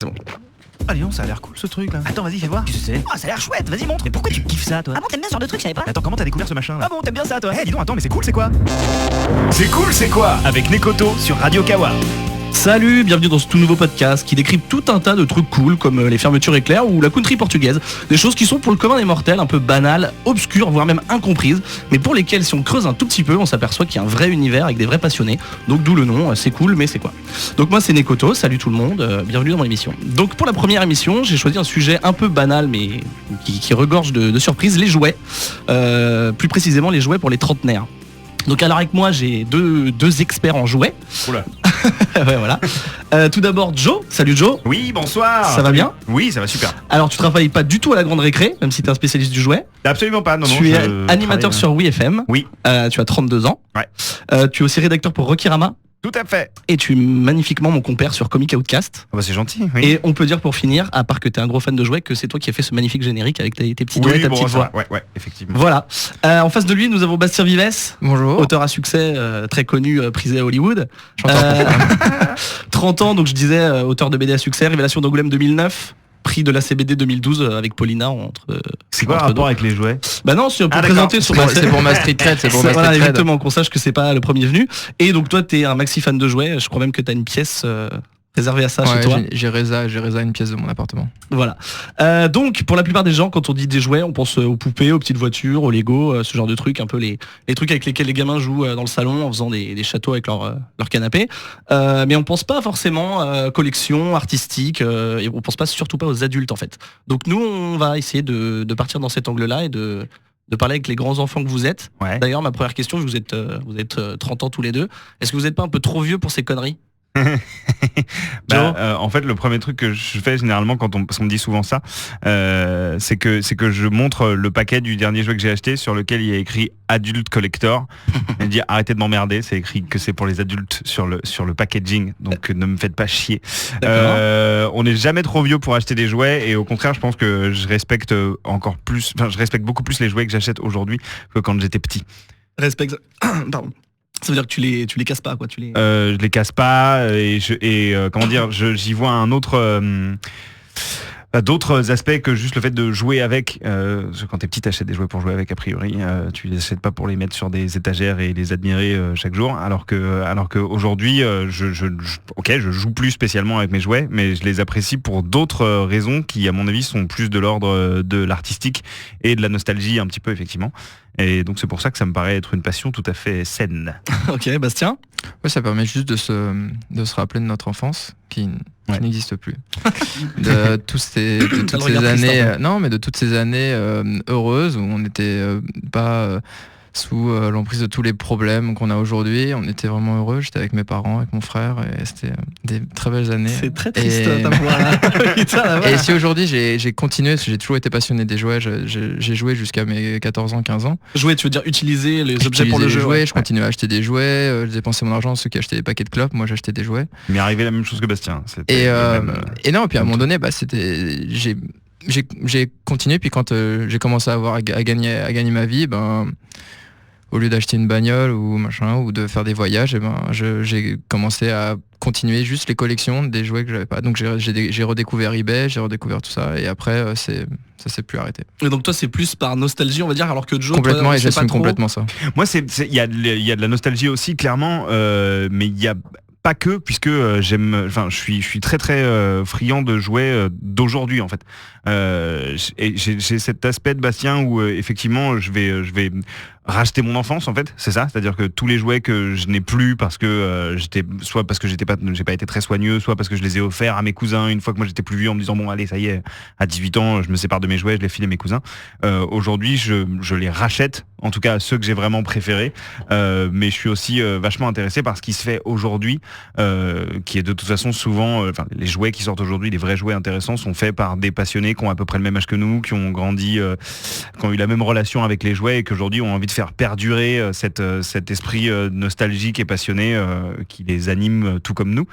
C'est bon. Ah dis donc, ça a l'air cool ce truc là. Attends, vas-y, fais voir. Qu'est-ce que c'est ? Ah, ça a l'air chouette, vas-y montre. Mais pourquoi tu kiffes ça, toi ? Ah bon, t'aimes bien ce genre de truc, je savais pas. Attends, comment t'as découvert ce machin là ? Ah bon, t'aimes bien ça toi. Dis donc, attends, mais c'est cool, c'est quoi ? C'est cool, c'est quoi ? Avec Nekoto sur Radio Kawa. Salut, bienvenue dans ce tout nouveau podcast qui décrypte tout un tas de trucs cool comme les fermetures éclairs ou la country portugaise. Des choses qui sont pour le commun des mortels un peu banales, obscures, voire même incomprises, mais pour lesquelles si on creuse un tout petit peu, on s'aperçoit qu'il y a un vrai univers avec des vrais passionnés. Donc d'où le nom, c'est cool, mais c'est quoi ? Donc moi c'est Nekoto, salut tout le monde, bienvenue dans mon émission. Donc pour la première émission, j'ai choisi un sujet un peu banal mais qui regorge de surprises, les jouets. Plus précisément les jouets pour les trentenaires. Donc alors avec moi j'ai deux experts en jouets. Oula. Ouais, voilà. Tout d'abord Joe, salut Joe. Oui, bonsoir. Ça va bien ? Oui, ça va super. Alors tu travailles pas du tout à la grande récré, même si tu es un spécialiste du jouet. Absolument pas, non. Tu es animateur sur WeFM. Oui. Tu as 32 ans. Ouais. Tu es aussi rédacteur pour Rokirama. Tout à fait. Et tu es magnifiquement mon compère sur Comic Outcast. Oh bah c'est gentil, oui. Et on peut dire pour finir, à part que tu es un gros fan de jouets, que c'est toi qui as fait ce magnifique générique avec tes petits doigts et ta petite voix. Ouais, effectivement. Voilà. En face de lui, nous avons Bastien Vives. Bonjour. Auteur à succès, très connu, prisé à Hollywood. 30 ans, donc je disais, auteur de BD à succès, Révélation d'Angoulême 2009. Prix de la CBD 2012 avec Paulina C'est quoi le rapport avec les jouets ? Bah non, si on peut d'accord. présenter sur C'est pour ma street trade, c'est pour ma voilà, street trade. exactement, qu'on sache que c'est pas le premier venu. Et donc toi t'es un maxi fan de jouets, je crois même que t'as une pièce réservée à ça chez toi. J'ai Reza une pièce de mon appartement. Voilà. Donc pour la plupart des gens, quand on dit des jouets, on pense aux poupées, aux petites voitures, aux Lego, ce genre de trucs, un peu les trucs avec lesquels les gamins jouent dans le salon en faisant des châteaux avec leur canapé. Mais on pense pas forcément collection artistique, et on pense pas surtout pas aux adultes en fait. Donc nous on va essayer de partir dans cet angle-là et de parler avec les grands enfants que vous êtes. Ouais. D'ailleurs ma première question, vous êtes 30 ans tous les deux, est-ce que vous êtes pas un peu trop vieux pour ces conneries ? En fait, le premier truc que je fais généralement parce qu'on me dit souvent ça, c'est que je montre le paquet du dernier jouet que j'ai acheté sur lequel il y a écrit Adult Collector. Et dire arrêtez de m'emmerder, c'est écrit que c'est pour les adultes sur le packaging, donc ne me faites pas chier. On n'est jamais trop vieux pour acheter des jouets et au contraire, je pense que je respecte beaucoup plus les jouets que j'achète aujourd'hui que quand j'étais petit. Respect. Pardon. Ça veut dire que tu les casses pas, quoi. Je les casse pas comment dire, j'y vois un autre. D'autres aspects que juste le fait de jouer avec. Quand t'es petit, t'achètes des jouets pour jouer avec a priori. Tu les achètes pas pour les mettre sur des étagères et les admirer chaque jour. Alors que aujourd'hui, je joue plus spécialement avec mes jouets, mais je les apprécie pour d'autres raisons qui, à mon avis, sont plus de l'ordre de l'artistique et de la nostalgie un petit peu effectivement. Et donc c'est pour ça que ça me paraît être une passion tout à fait saine. Ok, Bastien ? Ouais, ça permet juste de se rappeler de notre enfance qui n'existe plus. De toutes ces années, de toutes ces années heureuses où on n'était pas sous l'emprise de tous les problèmes qu'on a aujourd'hui. On était vraiment heureux. J'étais avec mes parents, avec mon frère, et c'était des très belles années. C'est très triste ta voix là. Putain, et si aujourd'hui j'ai continué, parce que j'ai toujours été passionné des jouets, j'ai joué jusqu'à mes 14 ans, 15 ans. Jouer, tu veux dire utiliser les objets pour le jeu. Je continuais à acheter des jouets, je dépensais mon argent, ceux qui achetaient des paquets de clopes, moi j'achetais des jouets. Il m'est arrivé la même chose que Bastien. Et non, et puis à un moment donné, j'ai continué, puis quand j'ai commencé à gagner ma vie, au lieu d'acheter une bagnole ou machin, ou de faire des voyages, j'ai commencé à continuer juste les collections des jouets que j'avais pas. Donc j'ai redécouvert eBay, j'ai redécouvert tout ça, et après ça s'est plus arrêté. Et donc toi c'est plus par nostalgie on va dire, alors que Joe complètement, toi, et j'assume complètement ça. Moi il y a de la nostalgie aussi clairement, mais il y a pas que, puisque je suis très très friand de jouets d'aujourd'hui en fait. Et j'ai cet aspect de Bastien où effectivement je vais racheter mon enfance en fait, c'est ça, c'est-à-dire que tous les jouets que je n'ai plus parce que j'ai pas été très soigneux, soit parce que je les ai offerts à mes cousins une fois que moi j'étais plus vieux en me disant bon allez ça y est, à 18 ans je me sépare de mes jouets, je les file à mes cousins. Aujourd'hui je les rachète, en tout cas ceux que j'ai vraiment préférés, mais je suis aussi vachement intéressé par ce qui se fait aujourd'hui, qui est de toute façon souvent, les jouets qui sortent aujourd'hui, les vrais jouets intéressants sont faits par des passionnés qui ont à peu près le même âge que nous, qui ont grandi, qui ont eu la même relation avec les jouets et qui aujourd'hui ont envie de faire perdurer cet esprit nostalgique et passionné qui les anime tout comme nous.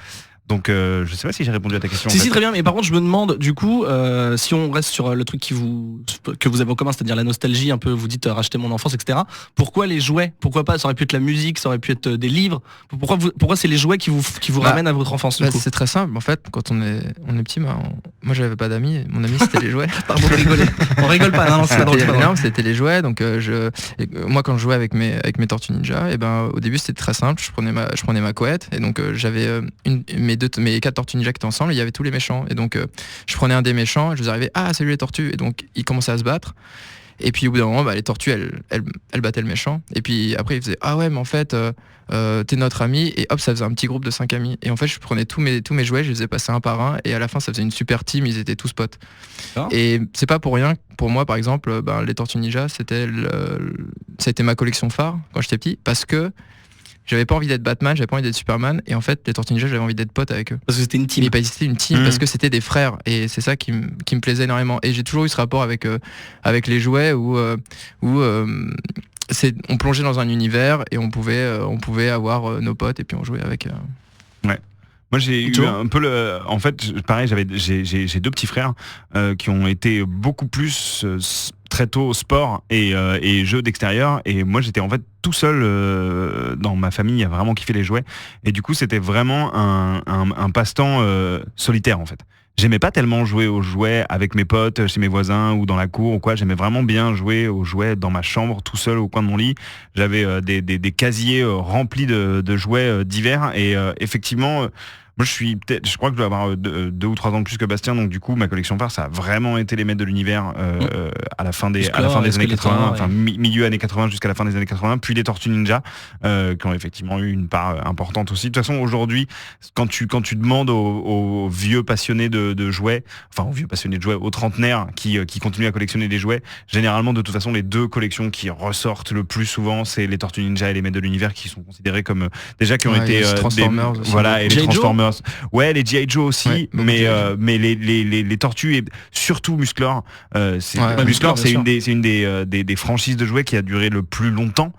Donc je sais pas si j'ai répondu à ta question. Si en fait. si très bien, mais par contre je me demande du coup si on reste sur le truc que vous avez en commun, c'est-à-dire la nostalgie, un peu vous dites racheter mon enfance, etc. Pourquoi les jouets? Pourquoi pas? Ça aurait pu être la musique, ça aurait pu être des livres. Pourquoi c'est les jouets qui vous ramènent à votre enfance du coup? C'est très simple en fait. Quand on est petit, moi j'avais pas d'amis. Mon ami c'était les jouets. Pardon de rigoler. On rigole pas. Non, c'est pas drôle. Non, c'était les jouets. Donc moi quand je jouais avec mes Tortues Ninja, et ben au début c'était très simple. Je prenais ma couette et donc j'avais mes 4 Tortues Ninja qui étaient ensemble. Et il y avait tous les méchants et donc je prenais un des méchants et je vous arrivais salut les tortues et donc ils commençaient à se battre. Et puis au bout d'un moment, les tortues elles battaient le méchant. Et puis après ils faisaient ouais mais en fait t'es notre ami, et hop ça faisait un petit groupe de 5 amis. Et en fait je prenais tous mes jouets, je les faisais passer un par un, et à la fin ça faisait une super team, ils étaient tous potes. Et c'est pas pour rien, pour moi par exemple les Tortues Ninja ça a été ma collection phare quand j'étais petit, parce que j'avais pas envie d'être Batman, j'avais pas envie d'être Superman, et en fait les Tortues Ninja j'avais envie d'être pote avec eux. Parce que c'était une team. Mais c'était une team parce que c'était des frères, et c'est ça qui me plaisait énormément. Et j'ai toujours eu ce rapport avec les jouets où on plongeait dans un univers et on pouvait avoir nos potes et puis on jouait avec. Ouais. Moi j'ai eu un peu en fait pareil, j'ai 2 petits frères qui ont été beaucoup plus très tôt sport et jeux d'extérieur, et moi j'étais en fait tout seul dans ma famille à vraiment kiffer les jouets, et du coup c'était vraiment un passe-temps solitaire en fait. J'aimais pas tellement jouer aux jouets avec mes potes, chez mes voisins ou dans la cour ou quoi. J'aimais vraiment bien jouer aux jouets dans ma chambre, tout seul au coin de mon lit. J'avais des casiers remplis de jouets divers, et effectivement... Moi je crois que je dois avoir 2 ou 3 ans de plus que Bastien, donc du coup ma collection phare ça a vraiment été les maîtres de l'univers à la fin des années 80, enfin milieu années 80 jusqu'à la fin des années 80, puis les Tortues Ninja qui ont effectivement eu une part importante aussi. De toute façon aujourd'hui quand tu demandes aux vieux passionnés de jouets, enfin aux vieux passionnés de jouets, aux trentenaires qui continuent à collectionner des jouets, généralement de toute façon les 2 collections qui ressortent le plus souvent c'est les Tortues Ninja et les maîtres de l'univers, qui sont considérés comme déjà qui ont été Transformers aussi. Voilà, et les Transformers. Ouais, les G.I. Joe aussi, ouais, mais les tortues et surtout Musclor. Musclor, c'est une des franchises de jouets qui a duré le plus longtemps.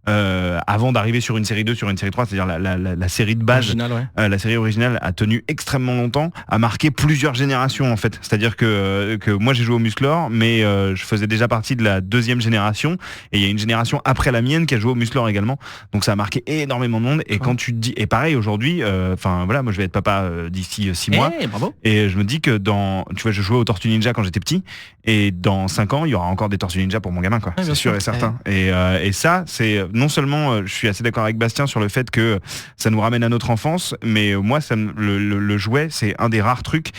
Avant d'arriver sur une série 2, sur une série 3, c'est-à-dire la série de base, la série originale a tenu extrêmement longtemps, a marqué plusieurs générations en fait. C'est-à-dire que moi j'ai joué au Musclor, mais je faisais déjà partie de la 2e génération, et il y a une génération après la mienne qui a joué au Musclor également. Donc ça a marqué énormément de monde. Et quand tu te dis, et pareil aujourd'hui, voilà, moi je vais être papa d'ici 6 mois, bravo. et je me dis que tu vois, je jouais aux Tortues Ninja quand j'étais petit, et dans 5 ans il y aura encore des Tortues Ninja pour mon gamin quoi. C'est sûr et certain. Et ça c'est non seulement je suis assez d'accord avec Bastien sur le fait que ça nous ramène à notre enfance, mais moi le jouet c'est un des rares trucs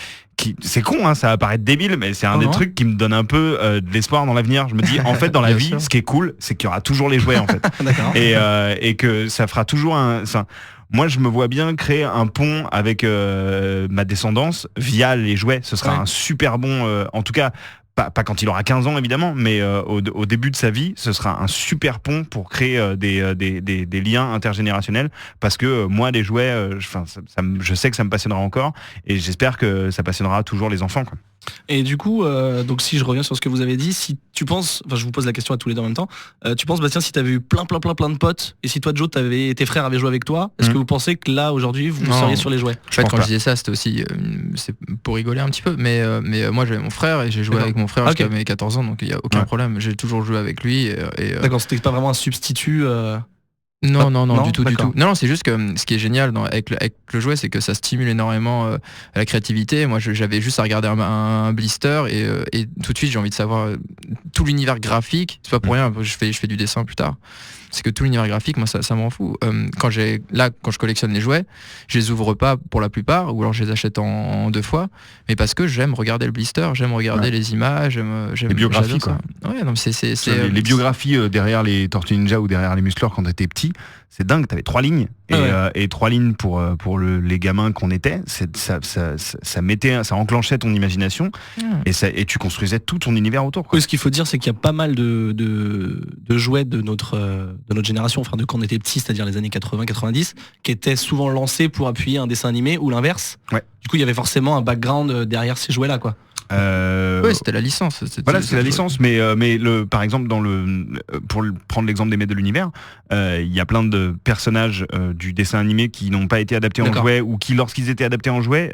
c'est con ça va paraître débile, mais c'est un des trucs qui me donne un peu de l'espoir dans l'avenir. Je me dis en fait dans la vie ce qui est cool c'est qu'il y aura toujours les jouets en fait. et que ça fera toujours moi je me vois bien créer un pont avec ma descendance via les jouets. Ce sera un super bon en tout cas pas quand il aura 15 ans évidemment, mais au début de sa vie, ce sera un super pont pour créer des liens intergénérationnels, parce que moi les jouets, je sais que ça me passionnera encore, et j'espère que ça passionnera toujours les enfants quoi. Et du coup, donc si je reviens sur ce que vous avez dit, si tu penses, enfin je vous pose la question à tous les deux en même temps, tu penses Bastien, si tu avais eu plein de potes, et si toi Joe tes frères avaient joué avec toi, est-ce que vous pensez que là aujourd'hui vous seriez sur les jouets? En fait quand je disais ça c'était aussi c'est pour rigoler un petit peu, mais moi j'avais mon frère et j'ai joué avec mon frère jusqu'à mes 14 ans, donc il n'y a aucun problème, j'ai toujours joué avec lui. D'accord, c'était pas vraiment un substitut Non, du tout. Non, c'est juste que ce qui est génial avec le jouet, c'est que ça stimule énormément la créativité. Moi, j'avais juste à regarder un blister et tout de suite, j'ai envie de savoir tout l'univers graphique. C'est pas pour rien, je fais du dessin plus tard. C'est que tout l'univers graphique, moi, ça m'en fout. Quand je collectionne les jouets, je les ouvre pas pour la plupart, ou alors je les achète en 2 fois, mais parce que j'aime regarder le blister, j'aime regarder les images, j'aime les biographies quoi. Ouais, non, c'est les biographies derrière les Tortues Ninja ou derrière les Musclor quand t'étais petit, c'est dingue. T'avais 3 lignes et 3 lignes pour les gamins qu'on était. Ça enclenchait ton imagination et tu construisais tout ton univers autour quoi. Oui, ce qu'il faut dire, c'est qu'il y a pas mal de jouets de notre génération, enfin de quand on était petit, c'est-à-dire les années 80-90, qui étaient souvent lancés pour appuyer un dessin animé ou l'inverse. Ouais. Du coup, il y avait forcément un background derrière ces jouets-là, quoi. Ouais, c'était la licence. Voilà, c'est la licence, mais par exemple pour prendre l'exemple des Maîtres de l'univers, il y a plein de personnages du dessin animé qui n'ont pas été adaptés en jouet ou qui, lorsqu'ils étaient adaptés en jouet,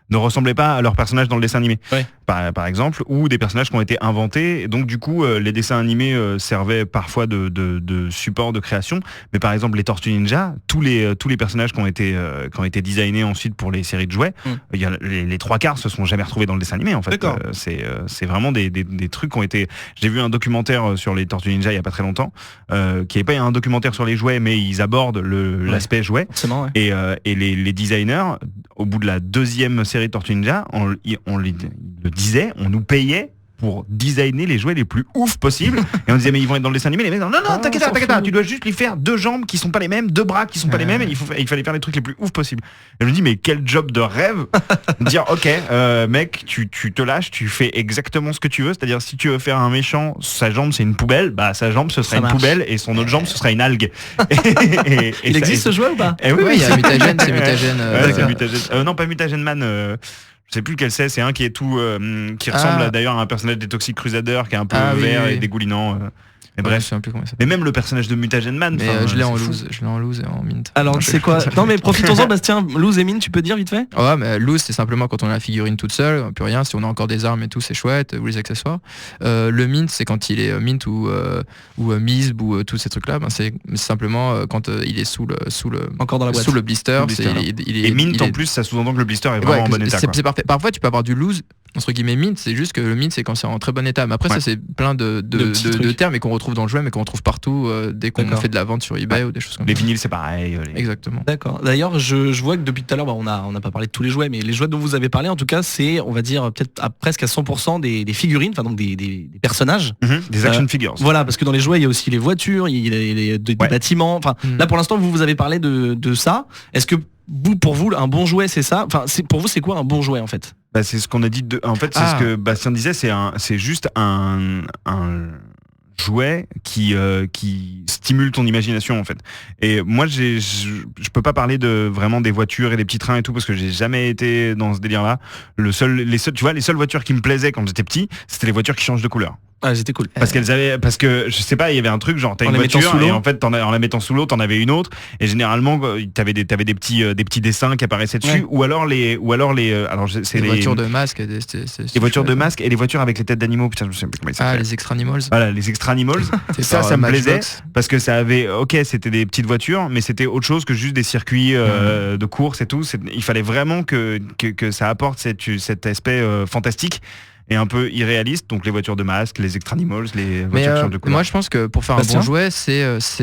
ne ressemblaient pas à leurs personnages dans le dessin animé. Ouais. Par exemple, ou des personnages qui ont été inventés. Et donc du coup, les dessins animés servaient parfois de support de création. Mais par exemple, les Tortues Ninja, tous les personnages qui ont été designés ensuite pour les séries de jouets, il y a les trois quarts se sont jamais retrouvés dans le dessin animé en fait. C'est vraiment des trucs qui ont été. J'ai vu un documentaire sur les Tortues Ninja il y a pas très longtemps, qui n'est pas un documentaire sur les jouets, mais ils abordent l'aspect jouet. Ouais. Et les designers, au bout de la deuxième série de Tortues Ninja, on nous payait pour designer les jouets les plus ouf possibles. Et on disait mais ils vont être dans le dessin animé. Les mecs non, t'inquiète pas, tu dois juste lui faire 2 jambes qui sont pas les mêmes, 2 bras qui sont pas les mêmes, et il fallait faire les trucs les plus ouf possibles. Et je me dis mais quel job de rêve. Dire ok mec, tu te lâches, tu fais exactement ce que tu veux, c'est-à-dire si tu veux faire un méchant, sa jambe c'est une poubelle, bah sa jambe ce sera une poubelle et son autre jambe ce sera une algue. Il existe ce jouet ou pas? Oui, il y a Mutagène, c'est Mutagène. C'est Mutagène. Non, pas Mutagène Man. Je sais plus lequel c'est un qui est tout qui ressemble d'ailleurs à un personnage des Toxic Crusaders qui est un peu vert et dégoulinant. Mais bref, je sais plus comment il s'appelle. mais même le personnage de Mutagène Man. Mais je l'ai en loose et en mint. Alors c'est quoi? Non mais profitons-en Bastien, loose et mint, tu peux dire vite fait? Ouais, mais loose c'est simplement quand on a la figurine toute seule, plus rien. Si on a encore des armes et tout, c'est chouette, ou les accessoires. Le mint, c'est quand il est mint ou misb ou tous ces trucs là. Ben, c'est simplement quand il est sous le encore dans la boîte, sous le blister. Et mint en plus, ça sous-entend que le blister est vraiment en bon état. C'est parfait. Parfois tu peux avoir du loose entre guillemets mint, c'est juste que le mint c'est quand c'est en très bon état. Mais après ça c'est plein de termes et qu'on retrouve dans le jouet mais qu'on retrouve partout dès qu'on fait de la vente sur eBay ou des choses comme ça. Les vinyles c'est pareil. Exactement. D'accord. D'ailleurs je vois que depuis tout à l'heure on n'a pas parlé de tous les jouets, mais les jouets dont vous avez parlé en tout cas c'est on va dire peut-être presque à 100% des figurines, enfin donc des personnages. Des action figures. Voilà, parce que dans les jouets il y a aussi les voitures, il y a des bâtiments. Enfin là pour l'instant vous avez parlé de ça. Est-ce que pour vous un bon jouet c'est ça? Enfin pour vous c'est quoi un bon jouet en fait? Bah, c'est ce qu'on a dit en fait c'est ce que Bastien disait, c'est juste un jouet qui stimule ton imagination en fait. Et moi je peux pas parler de vraiment des voitures et des petits trains et tout parce que j'ai jamais été dans ce délire là. Les seules voitures qui me plaisaient quand j'étais petit, c'était les voitures qui changent de couleur. Ah, c'était cool. Parce que je sais pas, il y avait un truc genre t'as une voiture et en fait en la mettant sous l'eau t'en avais une autre et généralement t'avais des petits dessins qui apparaissaient dessus ou alors les voitures de masque, les voitures de masque et les voitures avec les têtes d'animaux. Putain, je sais plus comment ils s'appellent. Les Extra Animals. Voilà, les Extra Animals. ça me plaisait parce que ça avait c'était des petites voitures mais c'était autre chose que juste des circuits de course et tout. Il fallait vraiment que ça apporte cet aspect fantastique et un peu irréaliste, donc les voitures de masque, les Extra Animals, les voitures de couleur. Moi je pense que pour faire un bon jouet, c'est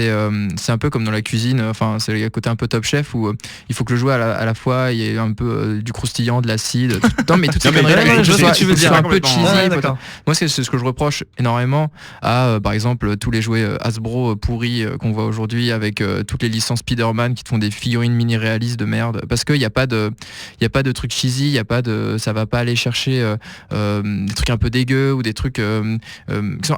un peu comme dans la cuisine, enfin c'est le côté un peu Top Chef où il faut que le jouet à la fois il y ait un peu du croustillant, de l'acide, mais toutes ces conneries-là, il faut que ce soit un peu cheesy. Moi c'est ce que je reproche énormément à par exemple tous les jouets Hasbro pourris qu'on voit aujourd'hui avec toutes les licences Spider-Man qui te font des figurines mini réalistes de merde, parce qu'il n'y a pas de trucs cheesy, ça va pas aller chercher des trucs un peu dégueux ou des trucs qui sont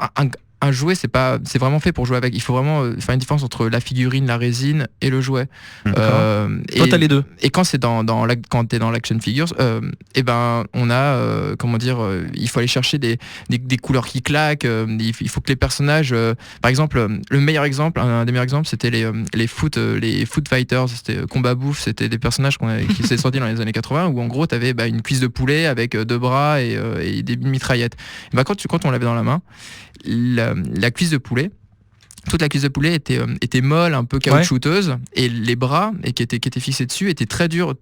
un jouet, c'est vraiment fait pour jouer avec. Il faut vraiment faire une différence entre la figurine, la résine et le jouet. Toi t'as les deux. Et quand c'est quand t'es dans l'action figures, et ben on a il faut aller chercher des couleurs qui claquent. Il faut que les personnages, par exemple, un des meilleurs exemples, c'était les foot fighters, c'était combat bouffe, c'était des personnages qui s'étaient sortis dans les années 80 où en gros t'avais une cuisse de poulet avec 2 bras et des mitraillettes. Et ben quand on l'avait dans la main, la cuisse de poulet, toute la cuisse de poulet était molle, un peu caoutchouteuse, et les bras qui étaient fixés dessus étaient très durs.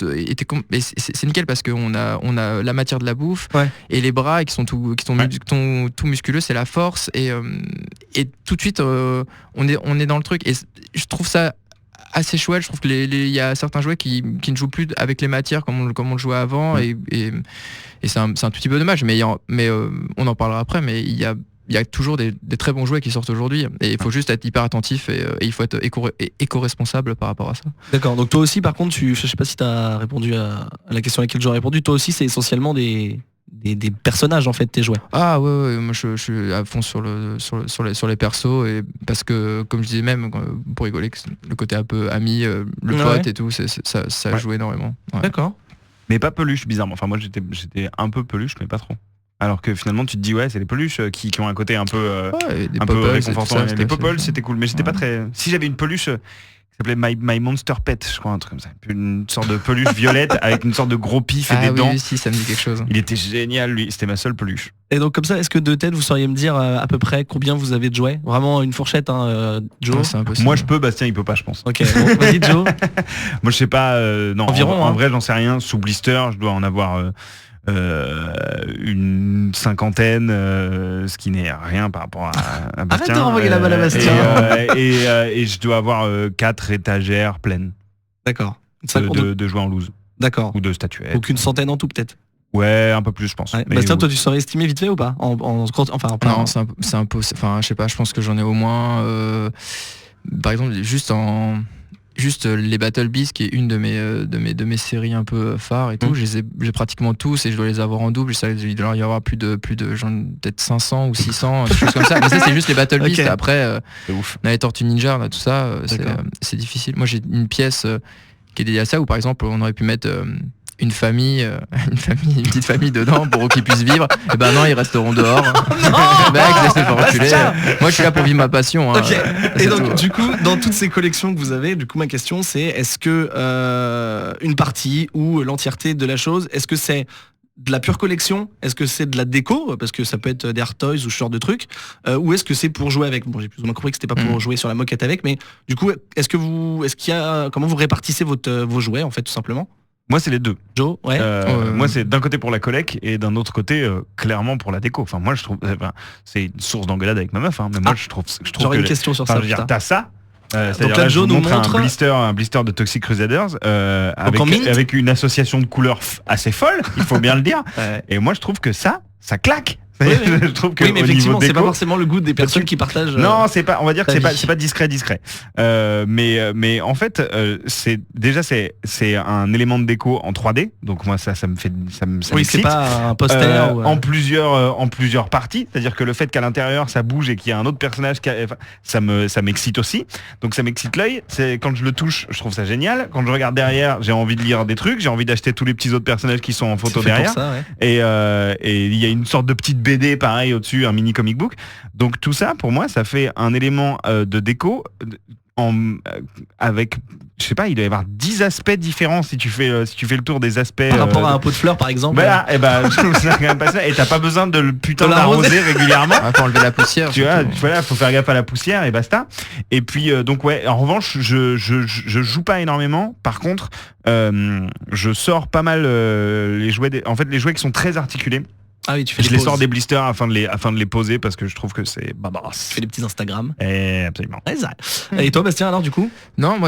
C'est nickel parce qu'on a la matière de la bouffe et les bras qui sont tout musculeux, c'est la force et tout de suite on est dans le truc et je trouve ça assez chouette. Je trouve que il y a certains jouets qui ne jouent plus avec les matières comme on le jouait avant et c'est un tout petit peu dommage, mais on en parlera après, mais il y a toujours des très bons jouets qui sortent aujourd'hui et il faut juste être hyper attentif et il faut être éco-responsable par rapport à ça. D'accord, donc toi aussi par contre, je sais pas si tu as répondu à la question à laquelle j'aurais répondu, toi aussi c'est essentiellement des personnages en fait tes jouets. Ah ouais, moi je suis à fond sur les persos et parce que comme je disais même pour rigoler le côté un peu ami, le pote et tout, ça joue énormément. D'accord. Mais pas peluche, bizarrement. Enfin, moi, j'étais un peu peluche, mais pas trop. Alors que finalement, tu te dis, ouais, c'est les peluches qui ont un côté un peu, des un peu Popples, réconfortant. tout ça, Les Popples, assez- c'était cool, mais j'étais pas très. Si j'avais une peluche qui s'appelait My Monster Pet, je crois, un truc comme ça. Une sorte de peluche violette avec une sorte de gros pif et Ah des oui, dents. oui, si, ça me dit quelque chose. Il était génial, lui. C'était ma seule peluche. Et donc comme ça, est-ce que de tête, vous sauriez me dire à peu près combien vous avez de jouets? Vraiment une fourchette, hein, Joe? Ouais, c'est impossible. Moi, je peux, Bastien, il peut pas, je pense. Ok, bon, vas-y Joe. Moi, je sais pas. Non, Environ, en hein. vrai, j'en sais rien. Sous blister, je dois en avoir une cinquantaine, ce qui n'est rien par rapport à Bastien. de renvoyer la balle à Bastien. Et je dois avoir 4 étagères pleines D'accord. Ça compte- de jouets en loose D'accord. ou de statuettes. Donc une centaine en tout peut-être. Ouais, un peu plus, je pense. Ouais. Mais Bastien, toi tu saurais estimer vite fait ou pas Non, c'est impossible. Enfin, je sais pas, je pense que j'en ai au moins. Par exemple, juste les Battle Beasts, qui est une de mes séries un peu phares et tout, j'ai pratiquement tous et je dois les avoir en double. Il doit y avoir plus de genre, peut-être 500 ou 600, des choses comme ça. Mais ça, c'est juste les Battle Beasts. Ok. Après, c'est ouf. dans les Tortues Ninja, là, tout ça, D'accord. c'est difficile. Moi, j'ai une pièce qui est dédiée à ça, où par exemple, on aurait pu mettre une petite famille dedans pour qu'ils puissent vivre. Et ben non, ils resteront dehors. Mec, laissez pas reculer. Moi, je suis là pour vivre ma passion. Hein. Ok. C'est Et donc tout. du coup, dans toutes ces collections que vous avez, du coup ma question c'est est-ce que une partie ou l'entièreté de la chose, est-ce que c'est de la pure collection? Est-ce que c'est de la déco? Parce que ça peut être des Art Toys ou ce genre de trucs. Ou est-ce que c'est pour jouer avec? Bon, j'ai plus ou moins compris que c'était pas pour jouer sur la moquette avec, mais du coup, comment vous répartissez vos jouets en fait tout simplement? Moi, c'est les deux. Joe, ouais. Moi, c'est d'un côté pour la collecte et d'un autre côté, clairement pour la déco. Enfin, moi, je trouve, c'est une source d'engueulade avec ma meuf. Hein, mais moi, je trouve J'aurais que une question sur enfin, ça. je veux dire, putain. t'as ça. Donc C'est-à-dire là, là, je Joe vous nous montre montre un blister de Toxic Crusaders en mint. avec une association de couleurs assez folle, il faut bien le dire. Ouais. Et moi, je trouve que ça claque. Oui, oui. Je trouve que Oui, mais au effectivement, niveau c'est pas déco, forcément le goût des personnes qui partagent. non, c'est pas. On va dire que ta c'est vie. pas discret. Mais en fait, c'est un élément de déco en 3D. Donc moi, ça me Oui, c'est m'excite. pas un poster. ou, En plusieurs parties, c'est-à-dire que le fait qu'à l'intérieur ça bouge et qu'il y a un autre personnage, ça m'excite aussi. Donc ça m'excite l'œil. C'est quand je le touche, je trouve ça génial. Quand je regarde derrière, j'ai envie de lire des trucs, j'ai envie d'acheter tous les petits autres personnages qui sont en photo c'est fait derrière. pour ça, ouais. Et il y a une sorte de petite BD pareil au-dessus, un mini comic book. Donc tout ça, pour moi, ça fait un élément de déco avec, je sais pas, il doit y avoir 10 aspects différents si tu fais le tour des aspects. Par rapport à un pot de fleurs par exemple. Voilà, et ben je trouve ça quand même pas ça. Et t'as pas besoin de le putain De l'arroser. d'arroser régulièrement. Ouais, pour enlever la poussière. Tu vois, surtout. voilà, faut faire gaffe à la poussière et basta. Et puis donc ouais, en revanche, je joue pas énormément. Par contre, je sors pas mal les jouets. En fait, les jouets qui sont très articulés. Ah oui, tu fais Je des les poses. sors des blisters afin de les poser parce que je trouve que c'est Tu babasse. fais des petits Instagram. Absolument. Ouais, ça. Et toi Bastien alors du coup? Non, moi,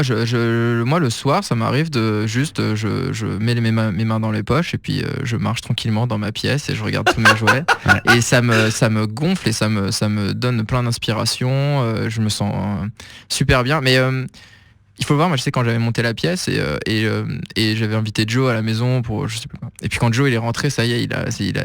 moi le soir, ça m'arrive de juste, je mets mes mains dans les poches et puis je marche tranquillement dans ma pièce et je regarde tous mes jouets. Et ça me gonfle et ça me donne plein d'inspiration. Je me sens super bien. Mais il faut le voir, moi je sais quand j'avais monté la pièce et j'avais invité Joe à la maison pour je sais plus quoi. Et puis quand Joe il est rentré, ça y est,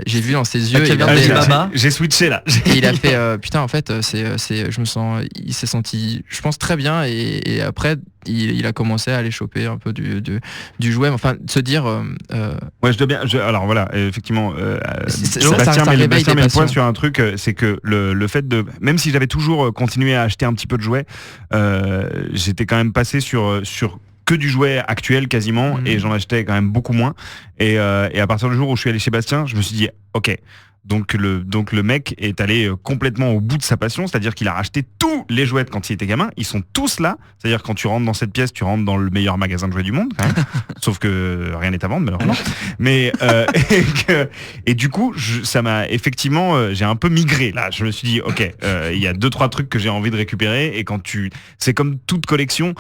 j'ai vu dans ses yeux, qui il avait a un fait, petit baba. J'ai switché là. et il a fait putain en fait je me sens, il s'est senti je pense très bien et après il a commencé à aller choper un peu du jouet, enfin de se dire Ouais, je dois bien. Alors voilà, effectivement, ça Bastien met réveille le des point passions. sur un truc, c'est que le fait de, même si j'avais toujours continué à acheter un petit peu de jouets, j'étais quand même passé sur que du jouet actuel quasiment, et j'en achetais quand même beaucoup moins. Et à partir du jour où je suis allé chez Bastien, je me suis dit, ok. Donc le mec est allé complètement au bout de sa passion, c'est-à-dire qu'il a racheté tous les jouets quand il était gamin, ils sont tous là, c'est-à-dire quand tu rentres dans cette pièce, tu rentres dans le meilleur magasin de jouets du monde quand même, sauf que rien n'est à vendre malheureusement. Mais et du coup, ça m'a effectivement, j'ai un peu migré là, je me suis dit ok, il y a 2-3 trucs que j'ai envie de récupérer, et c'est comme toute collection,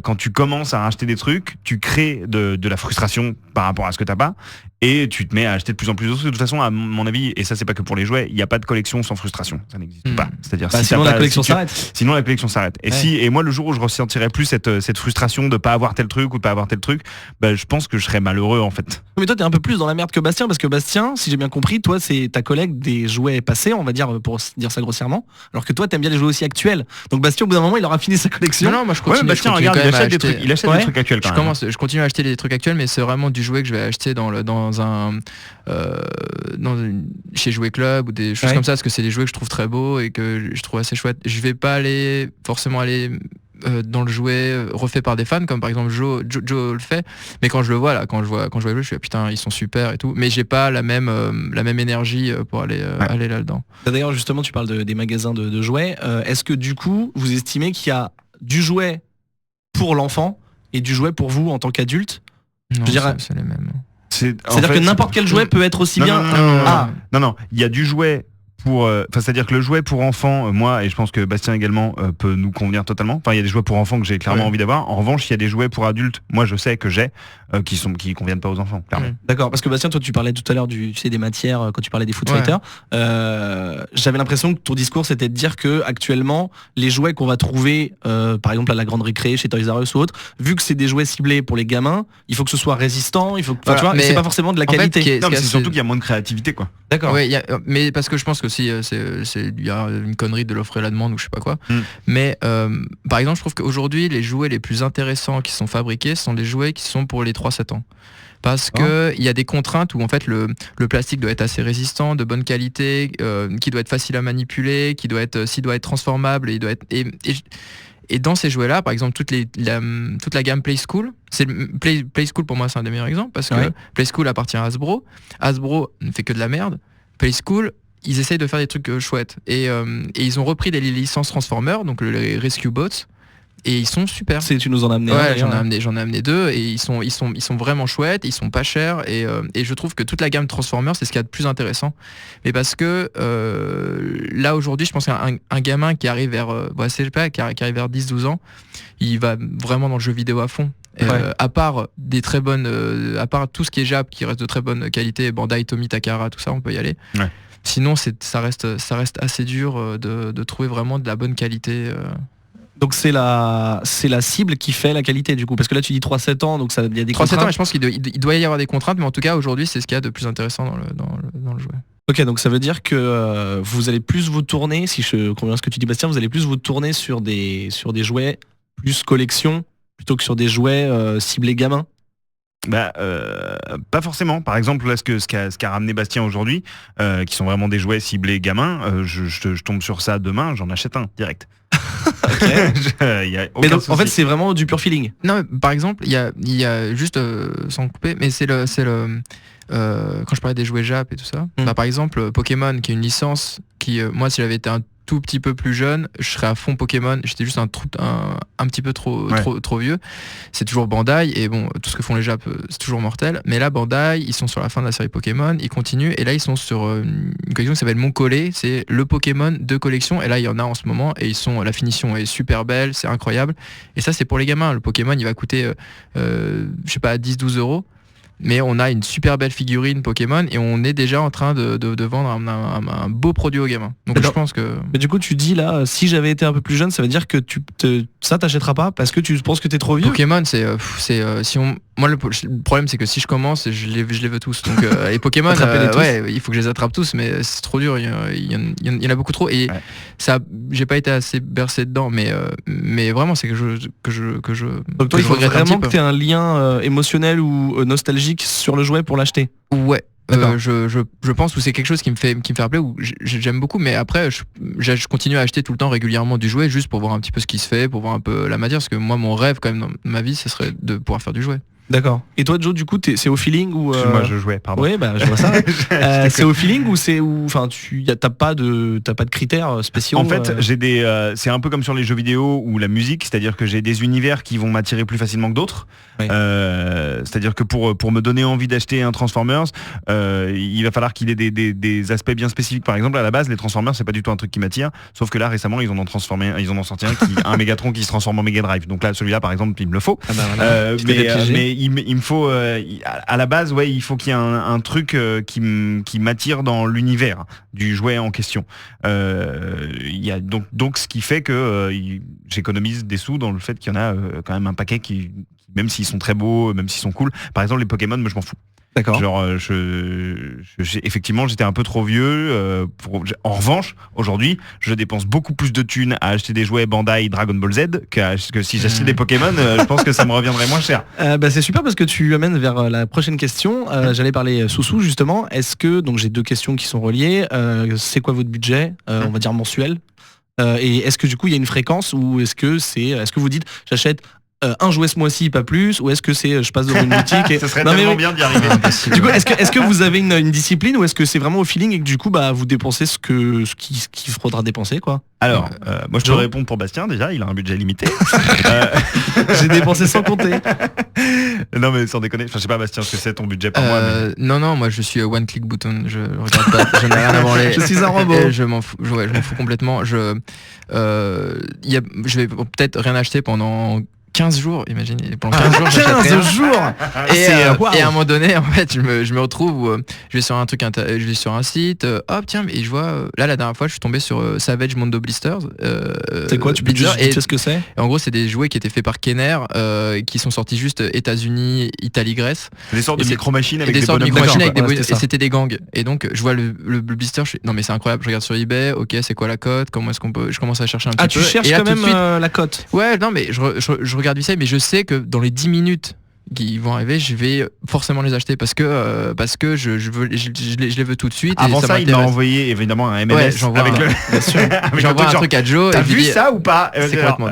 quand tu commences à racheter des trucs, tu crées de la frustration par rapport à ce que t'as pas, et tu te mets à acheter de plus en plus de trucs. De toute façon, à mon avis, et ça c'est pas que pour les jouets, il n'y a pas de collection sans frustration, ça n'existe pas. C'est-à-dire si sinon t'as la pas- collection si tu- s'arrête. Sinon la collection s'arrête. Et moi le jour où je ressentirais plus cette frustration de pas avoir tel truc ou de pas avoir tel truc, je pense que je serais malheureux en fait. Mais toi t'es un peu plus dans la merde que Bastien, parce que Bastien, si j'ai bien compris, toi c'est ta collègue des jouets passés, on va dire, pour dire ça grossièrement, alors que toi t'aimes bien les jouets aussi actuels. Donc Bastien au bout d'un moment il aura fini sa collection. Non, moi je Ouais, continue. Bastien, je continue regarde, quand il même à achète des acheter- trucs, il achète Ouais. des trucs actuels quand même. Je continue à acheter des trucs actuels, mais c'est vraiment du jouet que je vais acheter chez Jouet Club ou des choses comme ça, parce que c'est des jouets que je trouve très beaux et que je trouve assez chouettes. Je vais pas forcément aller dans le jouet refait par des fans, comme par exemple Joe le fait, mais quand je le vois là, quand je vois le jeu, je suis putain, ils sont super et tout, mais j'ai pas la même énergie pour aller là-dedans. D'ailleurs justement tu parles des magasins de jouets. Est-ce que du coup vous estimez qu'il y a du jouet pour l'enfant et du jouet pour vous en tant qu'adulte? Non, Je dirais- c'est les mêmes. C'est-à-dire que n'importe quel jouet peut être aussi bien. Non, il y a du jouet pour, c'est-à-dire que le jouet pour enfants, moi et je pense que Bastien également peut nous convenir totalement. Enfin, il y a des jouets pour enfants que j'ai clairement envie d'avoir. En revanche, il y a des jouets pour adultes. Moi, je sais que j'ai qui conviennent pas aux enfants, clairement. D'accord, parce que Bastien, toi tu parlais tout à l'heure des matières quand tu parlais des Foot Fighters. J'avais l'impression que ton discours c'était de dire que actuellement les jouets qu'on va trouver, par exemple à la grande récré, chez Toys R Us ou autre, vu que c'est des jouets ciblés pour les gamins, il faut que ce soit résistant, il faut, tu vois, mais c'est pas forcément de la en fait, qualité. Non, mais c'est assez- surtout qu'il y a moins de créativité, quoi. D'accord. Ouais, mais parce que je pense que si il y a une connerie de l'offre et la demande ou je sais pas quoi. Mais par exemple, je trouve qu'aujourd'hui les jouets les plus intéressants qui sont fabriqués sont des jouets qui sont pour les 3-7 ans. Parce que il y a des contraintes où en fait le plastique doit être assez résistant, de bonne qualité, qui doit être facile à manipuler, s'il doit être transformable, et il doit être et dans ces jouets-là, par exemple, toute la gamme Play School, Play School pour moi c'est un des meilleurs exemples, parce que Play School appartient à Hasbro. Hasbro ne fait que de la merde. Play School, ils essayent de faire des trucs chouettes. Et ils ont repris les licences Transformers, donc les Rescue Bots, et ils sont super. Tu nous en as amené un, Ouais, d'ailleurs. j'en ai amené 2 et ils sont vraiment chouettes, ils sont pas chers et je trouve que toute la gamme Transformers c'est ce qu'il y a de plus intéressant. Mais parce que là aujourd'hui, je pense qu'un gamin qui arrive vers qui arrive vers 10-12 ans, il va vraiment dans le jeu vidéo à fond. À part des très bonnes à part tout ce qui est Jap qui reste de très bonne qualité, Bandai, Tomy, Takara, tout ça, on peut y aller. Ouais. Sinon ça reste assez dur de trouver vraiment de la bonne qualité. Donc c'est la cible qui fait la qualité du coup, parce que là tu dis 3-7 ans, donc il y a des 3-7 contraintes. ans, et je pense qu'il doit y avoir des contraintes, mais en tout cas aujourd'hui c'est ce qu'il y a de plus intéressant dans le jouet. Ok, donc ça veut dire que vous allez plus vous tourner, si je comprends bien ce que tu dis Bastien, vous allez plus vous tourner sur des jouets plus collection plutôt que sur des jouets ciblés gamins. Pas forcément. Par exemple, là, ce qu'a ramené Bastien aujourd'hui, qui sont vraiment des jouets ciblés gamins, je tombe sur ça demain, j'en achète un direct. Y a aucun Mais donc souci. en fait c'est vraiment du pur feeling. Non, mais par exemple, il y a juste sans couper, mais c'est le quand je parlais des jouets Jap et tout ça, par exemple Pokémon qui est une licence qui moi si j'avais été un tout petit peu plus jeune, je serais à fond Pokémon, j'étais juste un petit peu trop vieux. C'est toujours Bandai et bon, tout ce que font les Japs c'est toujours mortel, mais là Bandai, ils sont sur la fin de la série Pokémon, ils continuent et là ils sont sur une collection qui s'appelle Mon Collé, c'est le Pokémon de collection et là il y en a en ce moment et la finition est super belle, c'est incroyable et ça c'est pour les gamins. Le Pokémon il va coûter je sais pas 10-12 €. Mais on a une super belle figurine Pokémon et on est déjà en train de vendre un beau produit aux gamins. Donc je pense que... Mais du coup tu dis là, si j'avais été un peu plus jeune, ça veut dire que ça t'achèteras pas parce que tu penses que t'es trop vieux. Pokémon moi le problème c'est que si je commence, je les veux tous. Donc les Pokémon, il faut que je les attrape tous, mais c'est trop dur. Il y en a beaucoup trop et ça, j'ai pas été assez bercé dedans, mais vraiment c'est que je. Donc toi il faut regrette un vraiment petit que tu aies un lien émotionnel ou nostalgique sur le jouet pour l'acheter. Ouais. Je pense que c'est quelque chose qui me fait rappeler, où j'aime beaucoup, mais après je continue à acheter tout le temps régulièrement du jouet juste pour voir un petit peu ce qui se fait, pour voir un peu la matière, parce que moi mon rêve quand même dans ma vie ce serait de pouvoir faire du jouet. D'accord. Et toi Joe, du coup c'est au feeling ou Moi je jouais, pardon. Oui, je vois ça. C'est au feeling ou enfin t'as pas de critères spéciaux. En fait, c'est un peu comme sur les jeux vidéo ou la musique, c'est-à-dire que j'ai des univers qui vont m'attirer plus facilement que d'autres. Oui. C'est-à-dire que pour me donner envie d'acheter un Transformers, il va falloir qu'il ait des aspects bien spécifiques. Par exemple, à la base, les Transformers, c'est pas du tout un truc qui m'attire. Sauf que là, récemment, ils en ont sorti un Megatron qui se transforme en Mega Drive. Donc là, celui-là, par exemple, il me le faut. Mais il me faut à la base, ouais, il faut qu'il y ait un truc qui m'attire dans l'univers du jouet en question. Il y a donc ce qui fait que j'économise des sous dans le fait qu'il y en a quand même un paquet qui, même s'ils sont très beaux, même s'ils sont cool. Par exemple, les Pokémon, moi je m'en fous. D'accord. Genre, effectivement, j'étais un peu trop vieux. En revanche, aujourd'hui, je dépense beaucoup plus de thunes à acheter des jouets Bandai Dragon Ball Z que si j'achetais des Pokémon. Je pense que ça me reviendrait moins cher. C'est super parce que tu amènes vers la prochaine question. J'allais parler sous justement. Est-ce que, donc j'ai deux questions qui sont reliées. C'est quoi votre budget, on va dire mensuel, et est-ce que du coup il y a une fréquence ou est-ce que vous dites j'achète un jouet ce mois-ci, pas plus, ou est-ce que c'est je passe devant une boutique et... Ça serait tellement bien d'y arriver. Du coup, est-ce que vous avez une discipline ou est-ce que c'est vraiment au feeling et que du coup vous dépensez ce qu'il faudra dépenser quoi? Alors, moi je peux répondre pour Bastien déjà, il a un budget limité. J'ai dépensé sans compter. Non mais sans déconner, je sais pas Bastien ce que c'est ton budget par mois. Mais... Non, moi je suis one click button, je regarde pas, je n'ai rien à branler. Je suis un robot. Je m'en fous, je m'en fous complètement. Je vais peut-être rien acheter pendant 15 jours, imaginez, pendant 15 jours j'achète 15 jours. Et à un moment donné, en fait, je me retrouve où je vais sur un truc, je vais sur un site, hop tiens, et je vois, là la dernière fois je suis tombé sur Savage Mondo Blisters. C'est quoi, tu peux dire ce que c'est? En gros, c'est des jouets qui étaient faits par Kenner, qui sont sortis juste États-Unis, Italie, Grèce. Des sortes de micro-machines avec des des sortes de bonhommes. micro-machines avec d'accord, des ouais, et c'était des gangs. Et donc je vois le blister, non mais c'est incroyable, je regarde sur eBay, ok c'est quoi la cote, comment est-ce qu'on peut, je commence à chercher un petit peu. Tu cherches et là, quand tout de même suite, la cote. Ouais, non mais je regarde vite ça, mais je sais que dans les 10 minutes qui vont arriver, je vais forcément les acheter parce que je les veux tout de suite. Avant et ça, il m'a envoyé évidemment un MMS ouais, j'envoie avec j'envoie un truc à Joe. T'as et vu ça ou pas? C'est complètement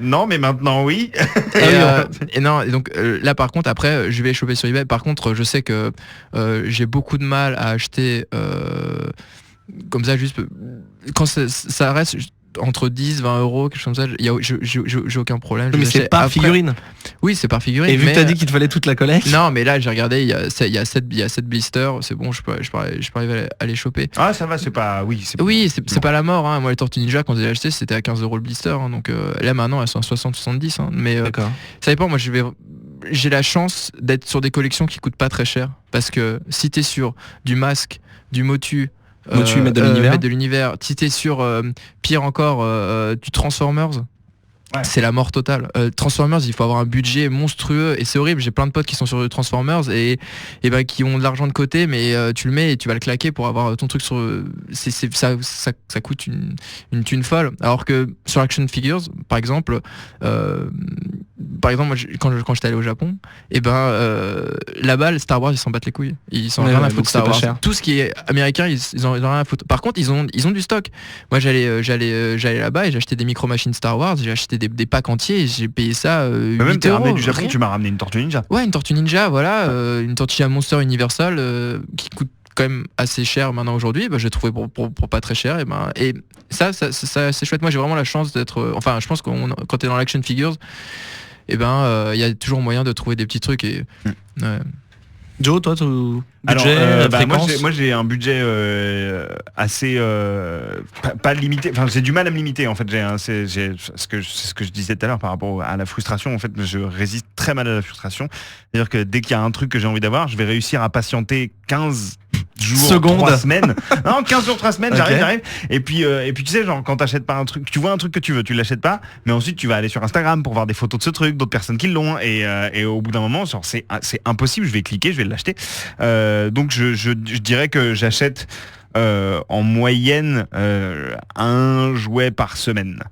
non, mais maintenant oui. Et non, et donc là par contre après je vais choper sur eBay. Par contre, je sais que j'ai beaucoup de mal à acheter comme ça juste quand ça reste entre 10, 20 euros, quelque chose comme ça, j'ai aucun problème. Mais c'est par figurine. Oui, c'est par figurine. Et vu que t'as dit qu'il te fallait toute la collecte. Non, mais là j'ai regardé, il y a 7 blisters, c'est bon, je peux arriver à les choper. Ah ça va, c'est pas... Oui, c'est pas la mort. Hein. Moi les Tortues Ninja, quand j'ai acheté, c'était à 15 euros le blister. Hein. Donc là maintenant elles sont à 60-70. Hein. Mais ça dépend, moi j'ai la chance d'être sur des collections qui coûtent pas très cher. Parce que si t'es sur du masque, du motu, maître de l'univers, si t'es sur pire encore du Transformers, ouais. C'est la mort totale. Transformers, il faut avoir un budget monstrueux et c'est horrible. J'ai plein de potes qui sont sur Transformers et qui ont de l'argent de côté, mais tu le mets et tu vas le claquer pour avoir ton truc sur. Ça coûte une thune folle. Alors que sur Action Figures, par exemple, moi, quand j'étais allé au Japon, là-bas, le Star Wars, ils s'en battent les couilles. Ils s'en rien à foutre de Star Wars. Tout ce qui est américain, ils ont rien à foutre. Par contre, ils ont du stock. Moi, j'allais là-bas et j'ai acheté des micro-machines Star Wars, j'ai acheté des packs entiers et j'ai payé ça 8 même t'es ramené euros. du Japon, tu m'as ramené une Tortue Ninja. Ouais, une Tortue Ninja, voilà. Une Tortue Monster Universal qui coûte quand même assez cher maintenant aujourd'hui. J'ai trouvé pour pas très cher. Et ça c'est chouette. Moi, j'ai vraiment la chance d'être... Enfin, je pense que quand t'es dans l'Action Figures, il y a toujours moyen de trouver des petits trucs. Et, ouais. Joe, toi, ton budget, fréquence? Moi j'ai un budget assez pas limité. Enfin, j'ai du mal à me limiter en fait. C'est ce que je disais tout à l'heure par rapport à la frustration. En fait, je résiste très mal à la frustration. C'est-à-dire que dès qu'il y a un truc que j'ai envie d'avoir, je vais réussir à patienter 15 jours, secondes. 3 semaines. Non, 15 jours, 3 semaines, Okay. j'arrive. Et puis tu sais, genre quand t'achètes pas un truc, tu vois un truc que tu veux, tu l'achètes pas, mais ensuite tu vas aller sur Instagram pour voir des photos de ce truc, d'autres personnes qui l'ont, et au bout d'un moment, genre c'est impossible, je vais cliquer, je vais l'acheter. Donc je dirais que j'achète en moyenne un jouet par semaine.